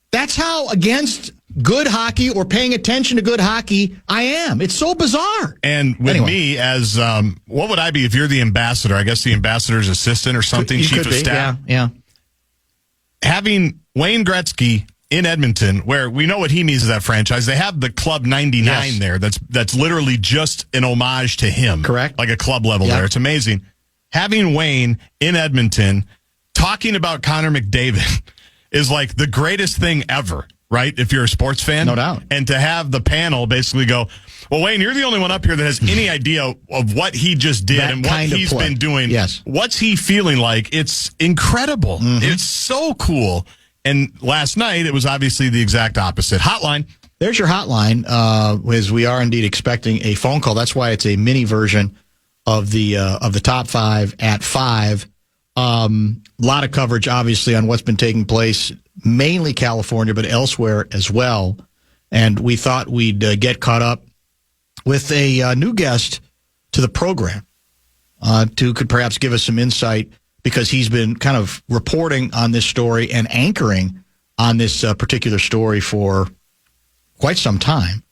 That's how against good hockey or paying attention to good hockey I am. It's so bizarre. And with me as, what would I be if you're the ambassador? I guess the ambassador's assistant or something, You chief could of be, staff. Yeah. Having Wayne Gretzky in Edmonton, where we know what he means to that franchise. They have the Club 99 there. That's literally just an homage to him. Correct. Like a club level there. It's amazing. Having Wayne in Edmonton talking about Connor McDavid is like the greatest thing ever, right? If you're a sports fan. No doubt. And to have the panel basically go, well, Wayne, you're the only one up here that has any idea of what he just did That and what kind of he's play. been doing. Yes. What's he feeling like? It's incredible. It's so cool. And last night, it was obviously the exact opposite. Hotline. There's your hotline, as we are indeed expecting a phone call. That's why it's a mini version of the top 5 at 5. A lot of coverage, obviously, on what's been taking place, mainly California, but elsewhere as well. And we thought we'd get caught up with a new guest to the program who could perhaps give us some insight, because he's been kind of reporting on this story and anchoring on this particular story for quite some time.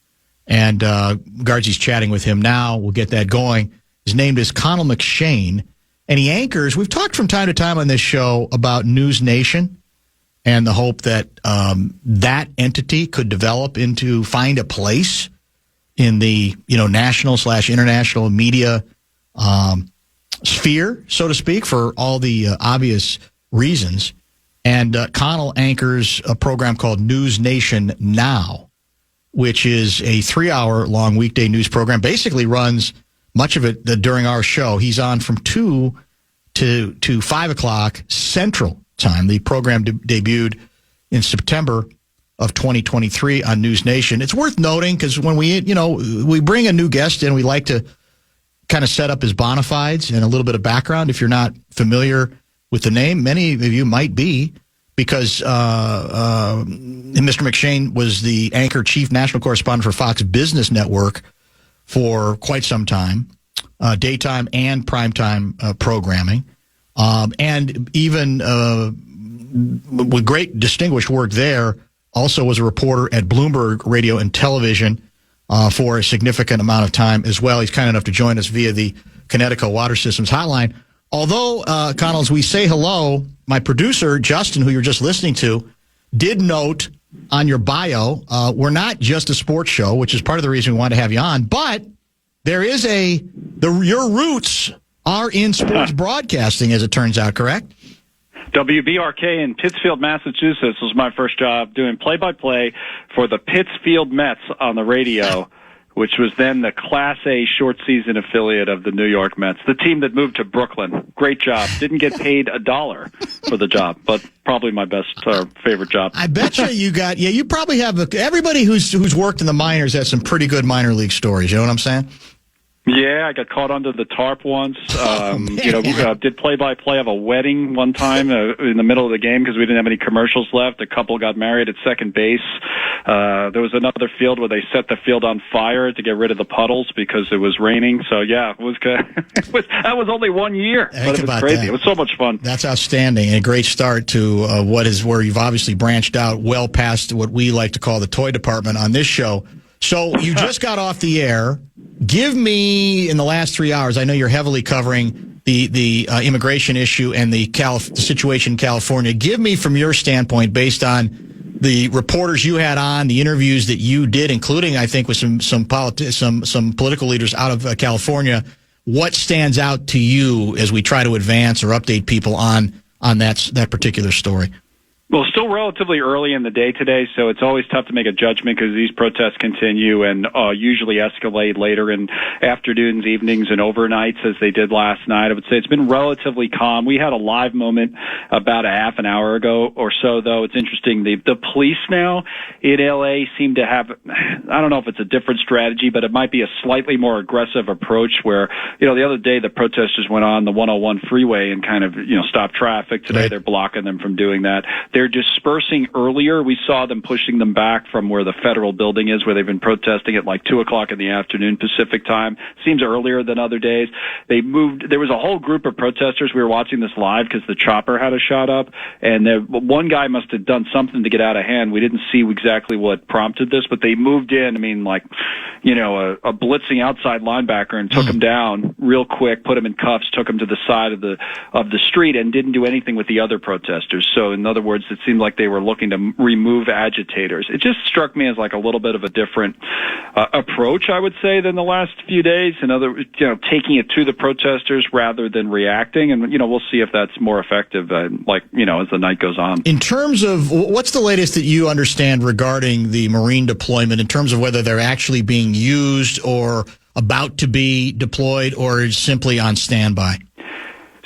And Guardsy's chatting with him now. We'll get that going. His name is Connell McShane, and he anchors. We've talked from time to time on this show about News Nation and the hope that that entity could develop into, find a place in the national/international media sphere, so to speak, for all the obvious reasons. And Connell anchors a program called News Nation Now, which is a 3-hour-long weekday news program. Basically runs much of it during our show. He's on from 2 to 5 o'clock Central Time. The program debuted in September of 2023 on News Nation. It's worth noting, because when we bring a new guest in, we like to kind of set up his bona fides and a little bit of background. If you're not familiar with the name, many of you might be, because Mr. McShane was the anchor chief national correspondent for Fox Business Network for quite some time, daytime and primetime programming, and even with great distinguished work there, also was a reporter at Bloomberg Radio and Television for a significant amount of time as well. He's kind enough to join us via the Connecticut Water Systems hotline. Although, Connell, as we say hello, my producer, Justin, who you're just listening to, did note on your bio, we're not just a sports show, which is part of the reason we wanted to have you on, but there is your roots are in sports broadcasting, as it turns out, correct? WBRK in Pittsfield, Massachusetts was my first job, doing play-by-play for the Pittsfield Mets on the radio, which was then the Class A short season affiliate of the New York Mets, the team that moved to Brooklyn. Great job. Didn't get paid $1 for the job, but probably my best favorite job. I bet you probably have, everybody who's worked in the minors has some pretty good minor league stories. You know what I'm saying? Yeah, I got caught under the tarp once. Did play-by-play of a wedding one time in the middle of the game because we didn't have any commercials left. A couple got married at second base. There was another field where they set the field on fire to get rid of the puddles because it was raining. So, yeah, it was good. That was only 1 year, but it was crazy. That. It was so much fun. That's outstanding and a great start to where you've obviously branched out well past what we like to call the toy department on this show. So you just got off the air. Give me, in the last 3 hours, I know you're heavily covering the immigration issue and the situation in California. Give me, from your standpoint, based on the reporters you had on, the interviews that you did, including, I think, with some political leaders out of California, what stands out to you as we try to advance or update people on that particular story? Well, still relatively early in the day today, so it's always tough to make a judgment because these protests continue and usually escalate later in afternoons, evenings, and overnights as they did last night. I would say it's been relatively calm. We had a live moment about a half an hour ago or so, though. It's interesting. The police now in L.A. seem to have, I don't know if it's a different strategy, but it might be a slightly more aggressive approach where, the other day the protesters went on the 101 freeway and kind of, stopped traffic. Today they're blocking them from doing that. They're dispersing earlier. We saw them pushing them back from where the federal building is, where they've been protesting at like 2 o'clock in the afternoon Pacific time. Seems earlier than other days. They moved. There was a whole group of protesters. We were watching this live because the chopper had a shot up, and one guy must have done something to get out of hand. We didn't see exactly what prompted this, but they moved in. I mean, like, a blitzing outside linebacker and took him down real quick, put him in cuffs, took him to the side of the street, and didn't do anything with the other protesters. So, in other words, it seemed like they were looking to remove agitators. It just struck me as like a little bit of a different approach, I would say, than the last few days. Taking it to the protesters rather than reacting. And, we'll see if that's more effective, as the night goes on. In terms of what's the latest that you understand regarding the Marine deployment, in terms of whether they're actually being used or about to be deployed or simply on standby?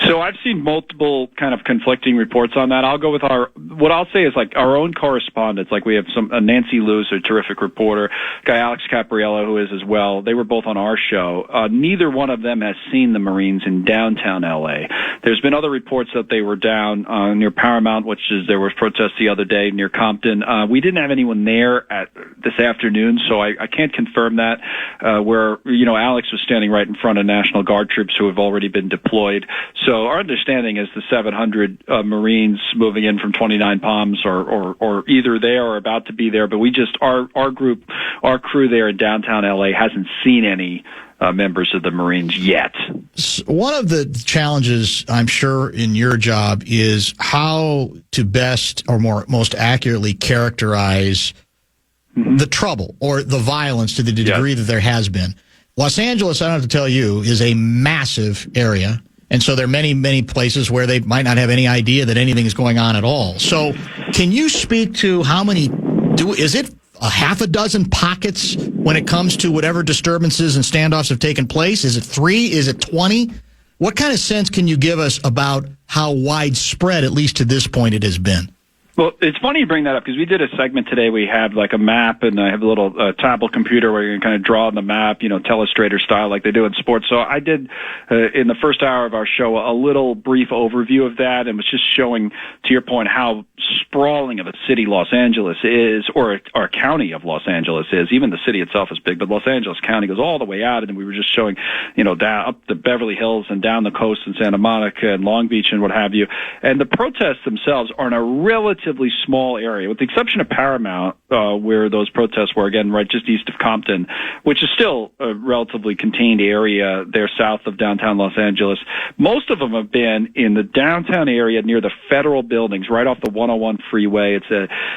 So I've seen multiple kind of conflicting reports on that. I'll go with what I'll say is like our own correspondents. Like we have Nancy Lewis, a terrific reporter, guy Alex Capriello, who is as well. They were both on our show. Neither one of them has seen the Marines in downtown L.A. There's been other reports that they were down near Paramount, there were protests the other day near Compton. We didn't have anyone there this afternoon, so I can't confirm that. Where Alex was standing right in front of National Guard troops who have already been deployed. So our understanding is the 700 Marines moving in from 29 Palms or either there or about to be there. But our crew there in downtown LA hasn't seen any members of the Marines yet. One of the challenges, I'm sure, in your job is how to best or most accurately characterize the trouble or the violence to the degree that there has been. Los Angeles, I don't have to tell you, is a massive area. And so there are many, many places where they might not have any idea that anything is going on at all. So can you speak to how many, is it a half a dozen pockets when it comes to whatever disturbances and standoffs have taken place? Is it 3? Is it 20? What kind of sense can you give us about how widespread, at least to this point, it has been? Well, it's funny you bring that up because we did a segment today. We have like a map, and I have a little tablet computer where you can kind of draw on the map, telestrator style like they do in sports. So I did, in the first hour of our show, a little brief overview of that and was just showing, to your point, how sprawling of a city Los Angeles is, or a county of Los Angeles is. Even the city itself is big, but Los Angeles County goes all the way out, and we were just showing, down up the Beverly Hills and down the coast in Santa Monica and Long Beach and what have you. And the protests themselves are in a relatively small area, with the exception of Paramount, where those protests were, again, right just east of Compton, which is still a relatively contained area there south of downtown Los Angeles. Most of them have been in the downtown area near the federal buildings, right off the 101 freeway.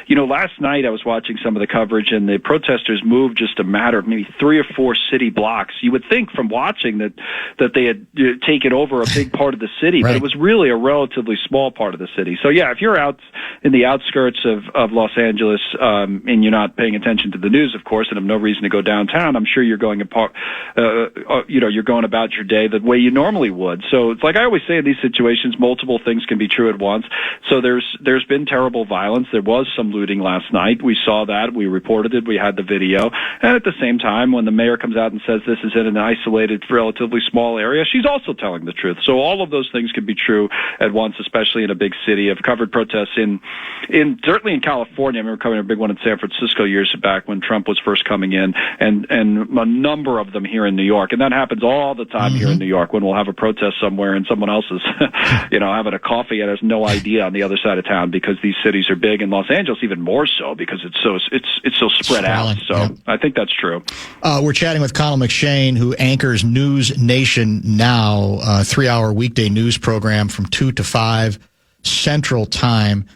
Last night I was watching some of the coverage, and the protesters moved just a matter of maybe 3 or 4 city blocks. You would think from watching that they had taken over a big part of the city, but it was really a relatively small part of the city. So yeah, if you're out in the the outskirts of Los Angeles, and you're not paying attention to the news, of course, and have no reason to go downtown, I'm sure you're going you're going about your day the way you normally would. So it's like I always say in these situations, multiple things can be true at once. So there's been terrible violence. There was some looting last night. We saw that. We reported it. We had the video. And at the same time, when the mayor comes out and says this is in an isolated, relatively small area, she's also telling the truth. So all of those things can be true at once, especially in a big city. I've covered protests in certainly in California. I remember covering a big one in San Francisco years back when Trump was first coming in, and a number of them here in New York. And that happens all the time here in New York when we'll have a protest somewhere and someone else is, having a coffee and has no idea on the other side of town, because these cities are big, and Los Angeles even more so because it's so spread out. So yeah. I think that's true. We're chatting with Colin McShane, who anchors News Nation Now, a 3-hour weekday news program from 2 to 5 Central Time.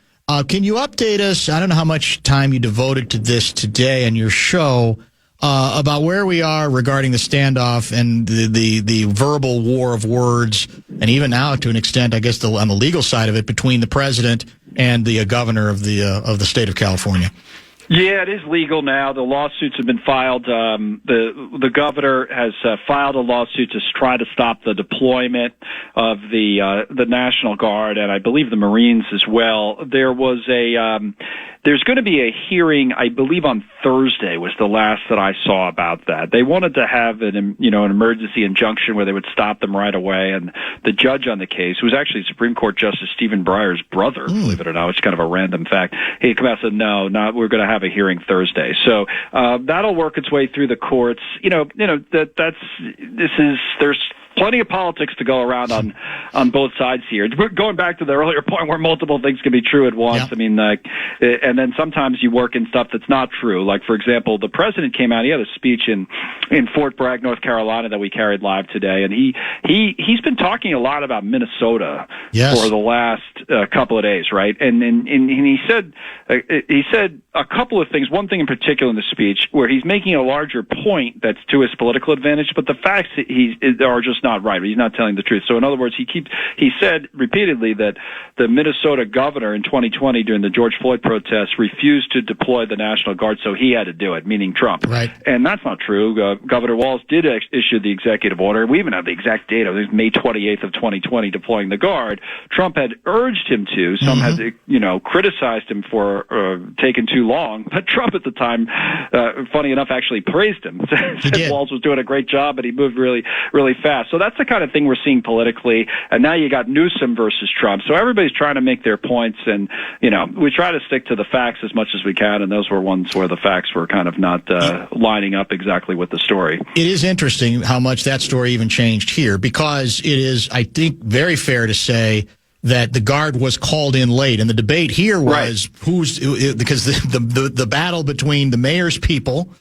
Can you update us? I don't know how much time you devoted to this today on your show, about where we are regarding the standoff and the verbal war of words, and even now to an extent, I guess, on the legal side of it, between the president and the governor of the state of California. Yeah, it is legal now. The lawsuits have been filed. The governor has filed a lawsuit to try to stop the deployment of the National Guard, and I believe the Marines as well. There's going to be a hearing, I believe, on Thursday was the last that I saw about that. They wanted to have an emergency injunction where they would stop them right away, and the judge on the case, who was actually Supreme Court Justice Stephen Breyer's brother, believe it or not, it's kind of a random fact, he came out and said, no, we're going to have a hearing Thursday. So that'll work its way through the courts. There's plenty of politics to go around on both sides here. Going back to the earlier point where multiple things can be true at once. Yeah. I mean, and then sometimes you work in stuff that's not true. Like, for example, the president came out. He had a speech in Fort Bragg, North Carolina, that we carried live today, and he's been talking a lot about Minnesota for the last couple of days, right? And he said a couple of things. One thing in particular in the speech where he's making a larger point that's to his political advantage, but the facts are just not right. He's not telling the truth. So in other words, he said repeatedly that the Minnesota governor in 2020 during the George Floyd protests refused to deploy the National Guard, so he had to do it, meaning Trump. Right. And that's not true. Governor Walz did issue the executive order. We even have the exact date. It was May 28th of 2020 deploying the Guard. Trump had urged him to. Some had criticized him for taking too long, but Trump at the time, funny enough, actually praised him. Said Walz was doing a great job, and he moved really, really fast. So that's the kind of thing we're seeing politically. And now you got Newsom versus Trump. So everybody's trying to make their points, and we try to stick to the facts as much as we can. And those were ones where the facts were kind of not lining up exactly with the story. It is interesting how much that story even changed here, because it is, I think, very fair to say that the Guard was called in late, and the debate here was because the battle between the mayor's people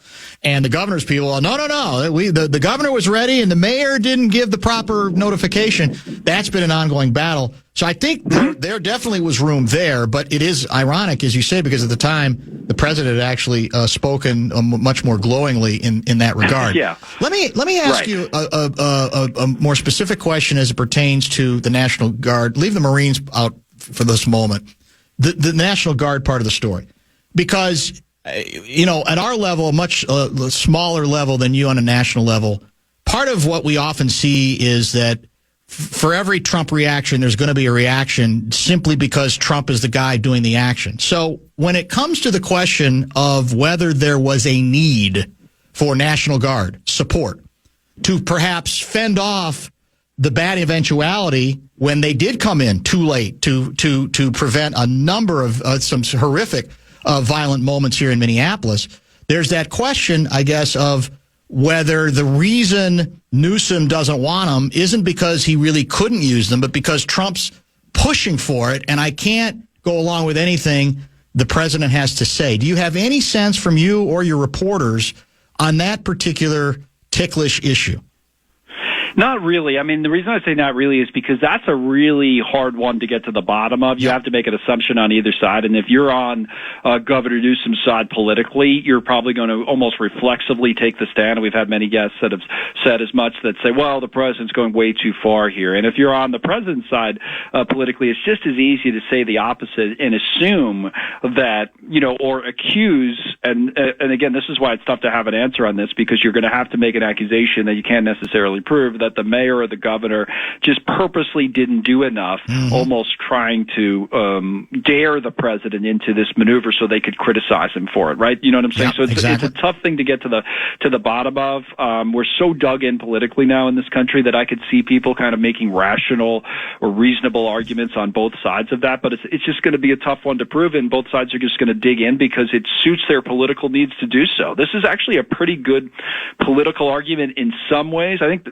and the governor's people. No. The governor was ready, and the mayor didn't give the proper notification. That's been an ongoing battle. So I think there definitely was room there, but it is ironic, as you say, because at the time the president had actually spoken much more glowingly in that regard. Yeah. Let me ask you a more specific question as it pertains to the National Guard. Leave the Marines out for this moment. The National Guard part of the story, because at our level, a much smaller level than you on a national level, part of what we often see is that for every Trump reaction, there's going to be a reaction simply because Trump is the guy doing the action. So when it comes to the question of whether there was a need for National Guard support to perhaps fend off the bad eventuality when they did come in too late to prevent a number of some horrific violent moments here in Minneapolis, there's that question, I guess, of whether the reason Newsom doesn't want them isn't because he really couldn't use them, but because Trump's pushing for it, and I can't go along with anything the president has to say. Do you have any sense from you or your reporters on that particular ticklish issue? Not really. I mean, the reason I say not really is because that's a really hard one to get to the bottom of. You have to make an assumption on either side, and if you're on Governor Newsom's side politically, you're probably going to almost reflexively take the stand. And we've had many guests that have said as much, that say, well, the president's going way too far here. And if you're on the president's side politically, it's just as easy to say the opposite and assume that, or accuse, and again, this is why it's tough to have an answer on this, because you're going to have to make an accusation that you can't necessarily prove, that the mayor or the governor just purposely didn't do enough, almost trying to dare the president into this maneuver so they could criticize him for it, right? You know what I'm saying? Yeah, so it's a tough thing to get to the bottom of. We're so dug in politically now in this country that I could see people kind of making rational or reasonable arguments on both sides of that, but it's just going to be a tough one to prove, and both sides are just going to dig in because it suits their political needs to do so. This is actually a pretty good political argument in some ways. I think,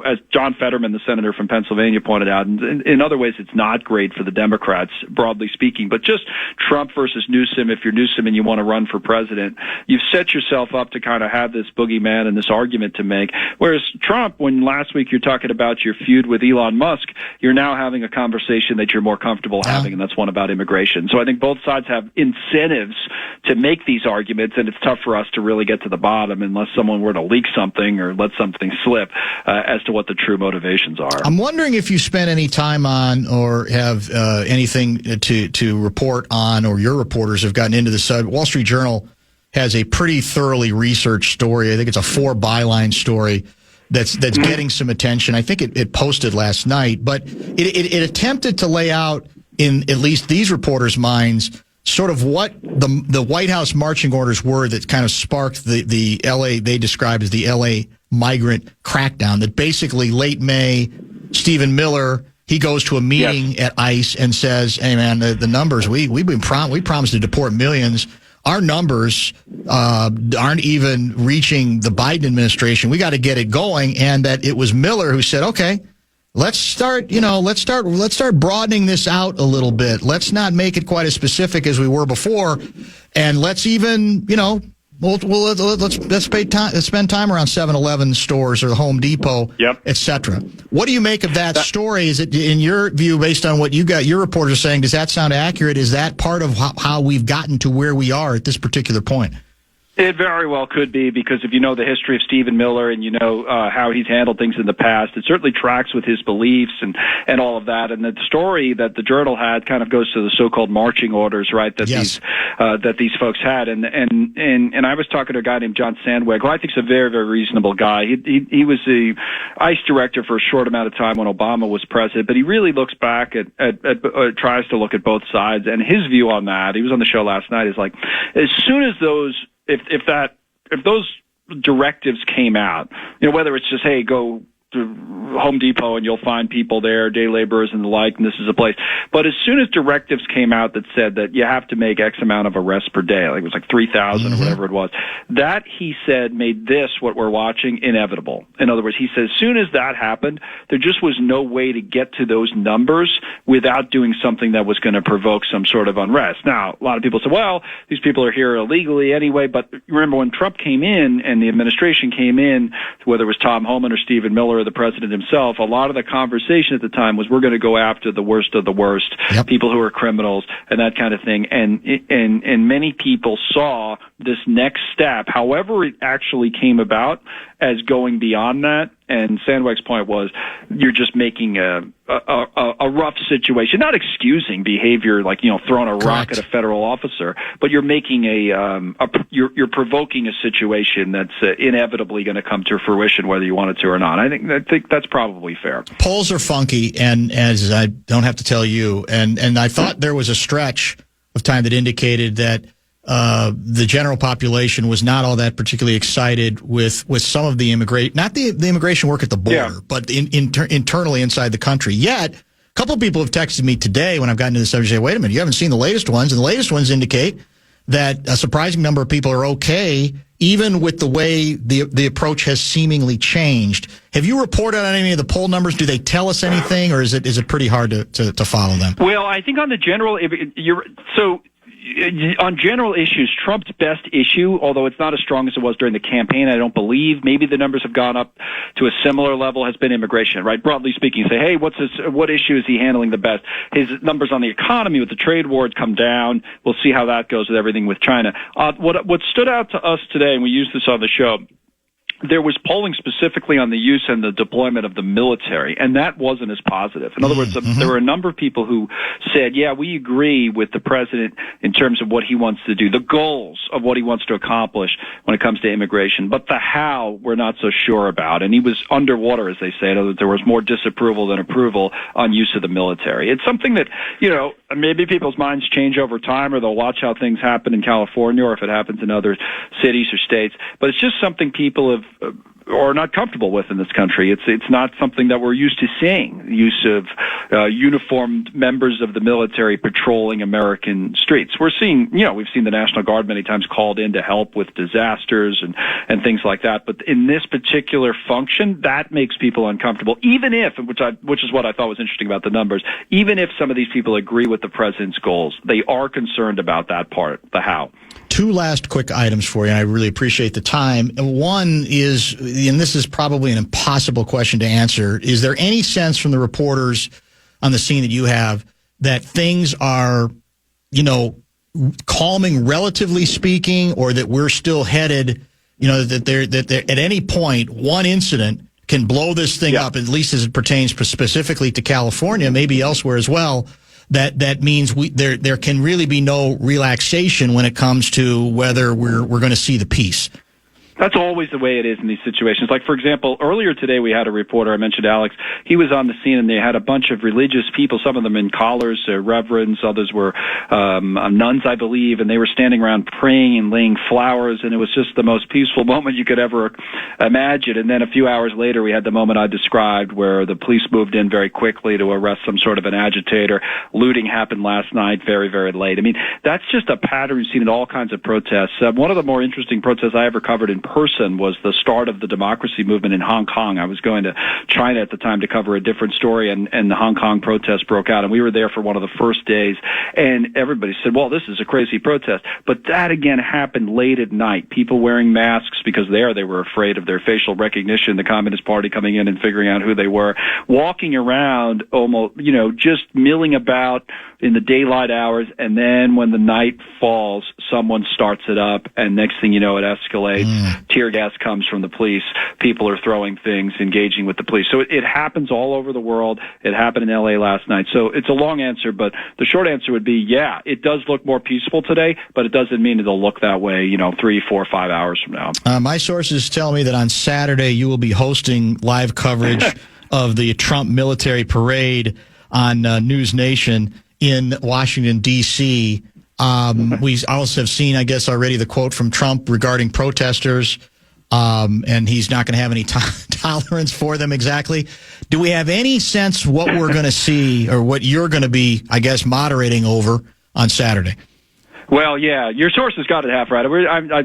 as John Fetterman, the senator from Pennsylvania, pointed out, and in other ways it's not great for the Democrats, broadly speaking, but just Trump versus Newsom, if you're Newsom and you want to run for president, you've set yourself up to kind of have this boogeyman and this argument to make. Whereas Trump, when last week you're talking about your feud with Elon Musk, you're now having a conversation that you're more comfortable having, and that's one about immigration. So I think both sides have incentives to make these arguments, and it's tough for us to really get to the bottom unless someone were to leak something or let something slip as to what the true motivations are. I'm wondering if you spent any time on or have anything to report on, or your reporters have gotten into this. Wall Street Journal has a pretty thoroughly researched story. I think it's a 4-byline story that's getting some attention. I think it posted last night, but it attempted to lay out, in at least these reporters' minds, sort of what the White House marching orders were that kind of sparked the L.A., they described as the L.A. migrant crackdown, that basically late May, Stephen Miller, he goes to a meeting at ICE and says, hey, man, the numbers, we promised to deport millions. Our numbers aren't even reaching the Biden administration. We got to get it going. And that it was Miller who said, okay, let's start broadening this out a little bit. Let's not make it quite as specific as we were before. And let's even, let's spend time around 7-Eleven stores or the Home Depot, et cetera. What do you make of that story? Is it, in your view, based on what you got, your reporters saying, does that sound accurate? Is that part of how we've gotten to where we are at this particular point? It very well could be, because if you know the history of Stephen Miller and you know how he's handled things in the past, it certainly tracks with his beliefs and all of that. And the story that the Journal had kind of goes to the so-called marching orders, right? That these folks had. And I was talking to a guy named John Sandweg, who I think is a very, very reasonable guy. He was the ICE director for a short amount of time when Obama was president, but he really looks back at tries to look at both sides. And his view on that, he was on the show last night, is like, as soon as those if those directives came out, whether it's just, hey, go to Home Depot and you'll find people there, day laborers and the like, and this is a place. But as soon as directives came out that said that you have to make X amount of arrests per day, like it was like 3,000 or whatever it was, that, he said, made this, what we're watching, inevitable. In other words, he said, as soon as that happened, there just was no way to get to those numbers without doing something that was going to provoke some sort of unrest. Now, a lot of people say, well, these people are here illegally anyway, but remember when Trump came in and the administration came in, whether it was Tom Homan or Stephen Miller or the president himself, a lot of the conversation at the time was, we're going to go after the worst of the worst, people who are criminals and that kind of thing. And many people saw this next step, however it actually came about, as going beyond that. And Sandweg's point was, you're just making a rough situation, not excusing behavior like, throwing a rock at a federal officer, but you're making you're provoking a situation that's inevitably going to come to fruition, whether you want it to or not. I think that's probably fair. Polls are funky, and as I don't have to tell you, and I thought there was a stretch of time that indicated that the general population was not all that particularly excited with some of the not the immigration work at the border, but internally inside the country. Yet, a couple of people have texted me today when I've gotten to the subject, say, wait a minute, you haven't seen the latest ones, and the latest ones indicate that a surprising number of people are okay, even with the way the approach has seemingly changed. Have you reported on any of the poll numbers? Do they tell us anything, or is it pretty hard to follow them? Well, I think on the general, on general issues, Trump's best issue, although it's not as strong as it was during the campaign, I don't believe, maybe the numbers have gone up to a similar level, has been immigration, right? Broadly speaking, you say, hey, what issue is he handling the best? His numbers on the economy with the trade war had come down. We'll see how that goes with everything with China. What stood out to us today, and we used this on the show, there was polling specifically on the use and the deployment of the military, and that wasn't as positive. In other words, there were a number of people who said, yeah, we agree with the president in terms of what he wants to do, the goals of what he wants to accomplish when it comes to immigration, but the how we're not so sure about. And he was underwater, as they say. In other words, there was more disapproval than approval on use of the military. It's something that, maybe people's minds change over time, or they'll watch how things happen in California, or if it happens in other cities or states. But it's just something people have or not comfortable with in this country. It's not something that we're used to seeing, use of uniformed members of the military patrolling American streets. We're seeing, we've seen the National Guard many times called in to help with disasters and things like that. But in this particular function, that makes people uncomfortable, even if, which is what I thought was interesting about the numbers, even if some of these people agree with the president's goals, they are concerned about that part, the how. Two last quick items for you, and I really appreciate the time. One is, and this is probably an impossible question to answer, is there any sense from the reporters on the scene that you have that things are, calming relatively speaking, or that we're still headed, that at any point one incident can blow this thing up, at least as it pertains specifically to California, maybe elsewhere as well? That means there can really be no relaxation when it comes to whether we're going to see the peace. That's always the way it is in these situations. Like, for example, earlier today we had a reporter, I mentioned Alex, he was on the scene and they had a bunch of religious people, some of them in collars, reverends, others were nuns, I believe, and they were standing around praying and laying flowers, and it was just the most peaceful moment you could ever imagine. And then a few hours later we had the moment I described where the police moved in very quickly to arrest some sort of an agitator. Looting happened last night very, very late. I mean, that's just a pattern we've seen in all kinds of protests. One of the more interesting protests I ever covered in person was the start of the democracy movement in Hong Kong. I was going to China at the time to cover a different story, and the Hong Kong protests broke out, and we were there for one of the first days, and everybody said, well, this is a crazy protest. But that, again, happened late at night. People wearing masks because they were afraid of their facial recognition, the Communist Party coming in and figuring out who they were, walking around almost, just milling about in the daylight hours, and then when the night falls, someone starts it up, and next thing you know, it escalates. Tear gas comes from the police. People are throwing things, engaging with the police. So it happens all over the world. It happened in L.A. last night. So it's a long answer, but the short answer would be, yeah, it does look more peaceful today, but it doesn't mean it'll look that way, 3, 4, 5 hours from now. My sources tell me that on Saturday you will be hosting live coverage of the Trump military parade on News Nation in Washington, D.C. We also have seen, I guess, already the quote from Trump regarding protesters, and he's not going to have any tolerance for them exactly. Do we have any sense what we're going to see or what you're going to be, I guess, moderating over on Saturday? Well, yeah, your sources got it half right.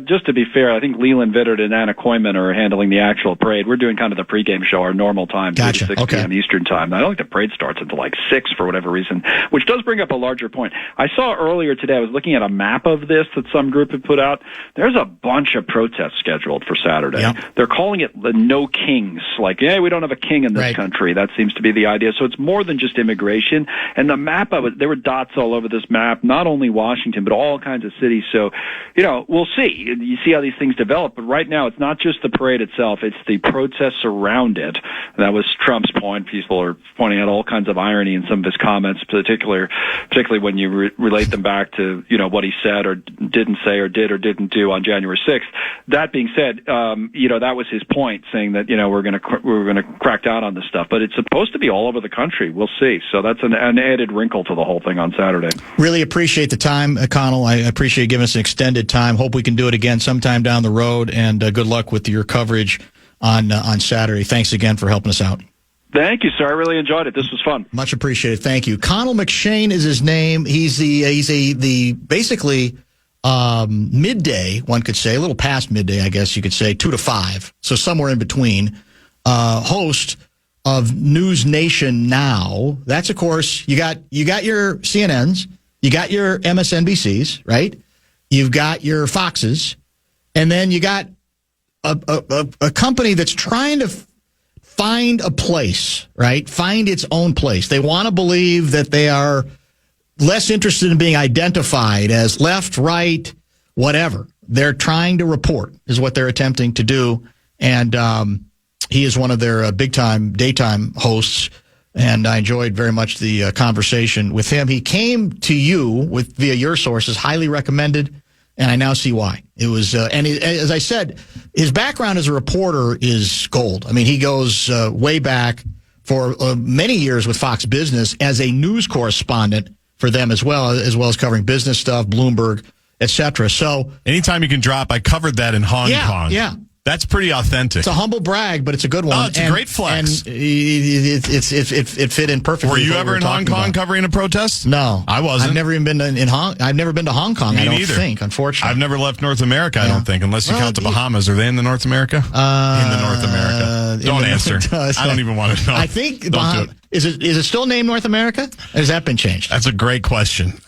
Just to be fair, I think Leland Vittert and Anna Koyman are handling the actual parade. We're doing kind of the pregame show, our normal time, gotcha. 6 p.m. Eastern time. I don't think the parade starts until like 6 for whatever reason, which does bring up a larger point. I saw earlier today, I was looking at a map of this that some group had put out. There's a bunch of protests scheduled for Saturday. Yep. They're calling it the No Kings. Like, we don't have a king in this country. That seems to be the idea. So it's more than just immigration. And the map of it, there were dots all over this map, not only Washington, but all kinds of cities. So, we'll see. You see how these things develop. But right now, it's not just the parade itself. It's the protests around it. That was Trump's point. People are pointing out all kinds of irony in some of his comments, particularly when you relate them back to, what he said or didn't say or did or didn't do on January 6th. That being said, that was his point, saying that, we're going to crack down on this stuff. But it's supposed to be all over the country. We'll see. So that's an added wrinkle to the whole thing on Saturday. Really appreciate the time, Connell. I appreciate you giving us an extended time. Hope we can do it again sometime down the road, and good luck with your coverage on Saturday. Thanks again for helping us out. Thank you, sir. I really enjoyed it. This was fun. Much appreciated. Thank you. Connell McShane is his name. He's the basically midday, one could say, a little past midday, I guess you could say, 2 to 5. So somewhere in between, host of News Nation Now. That's, of course, you got your CNNs. You got your MSNBCs, right? You've got your Foxes, and then you got a company that's trying to find a place, right? Find its own place. They want to believe that they are less interested in being identified as left, right, whatever. They're trying to report is what they're attempting to do. And he is one of their big-time daytime hosts, and I enjoyed very much the conversation with him. He came to you via your sources, highly recommended, and I now see why. It was, as I said, his background as a reporter is gold. I mean, he goes way back for many years with Fox Business as a news correspondent for them as well as covering business stuff, Bloomberg, etc. So anytime you can drop, I covered that in Hong Kong. Yeah. That's pretty authentic. It's a humble brag, but it's a good one. Oh, it's a great flex. And it fit in perfectly. Were you ever in Hong Kong covering a protest? No, I wasn't. I've never even been I've never been to Hong Kong. Me I don't neither. think, unfortunately. I've never left North America. I don't think, unless you count the Bahamas. Are they in the North America? In the North America. Don't answer. I don't even want to know. I think do it. Is it still named North America? Or has that been changed? That's a great question.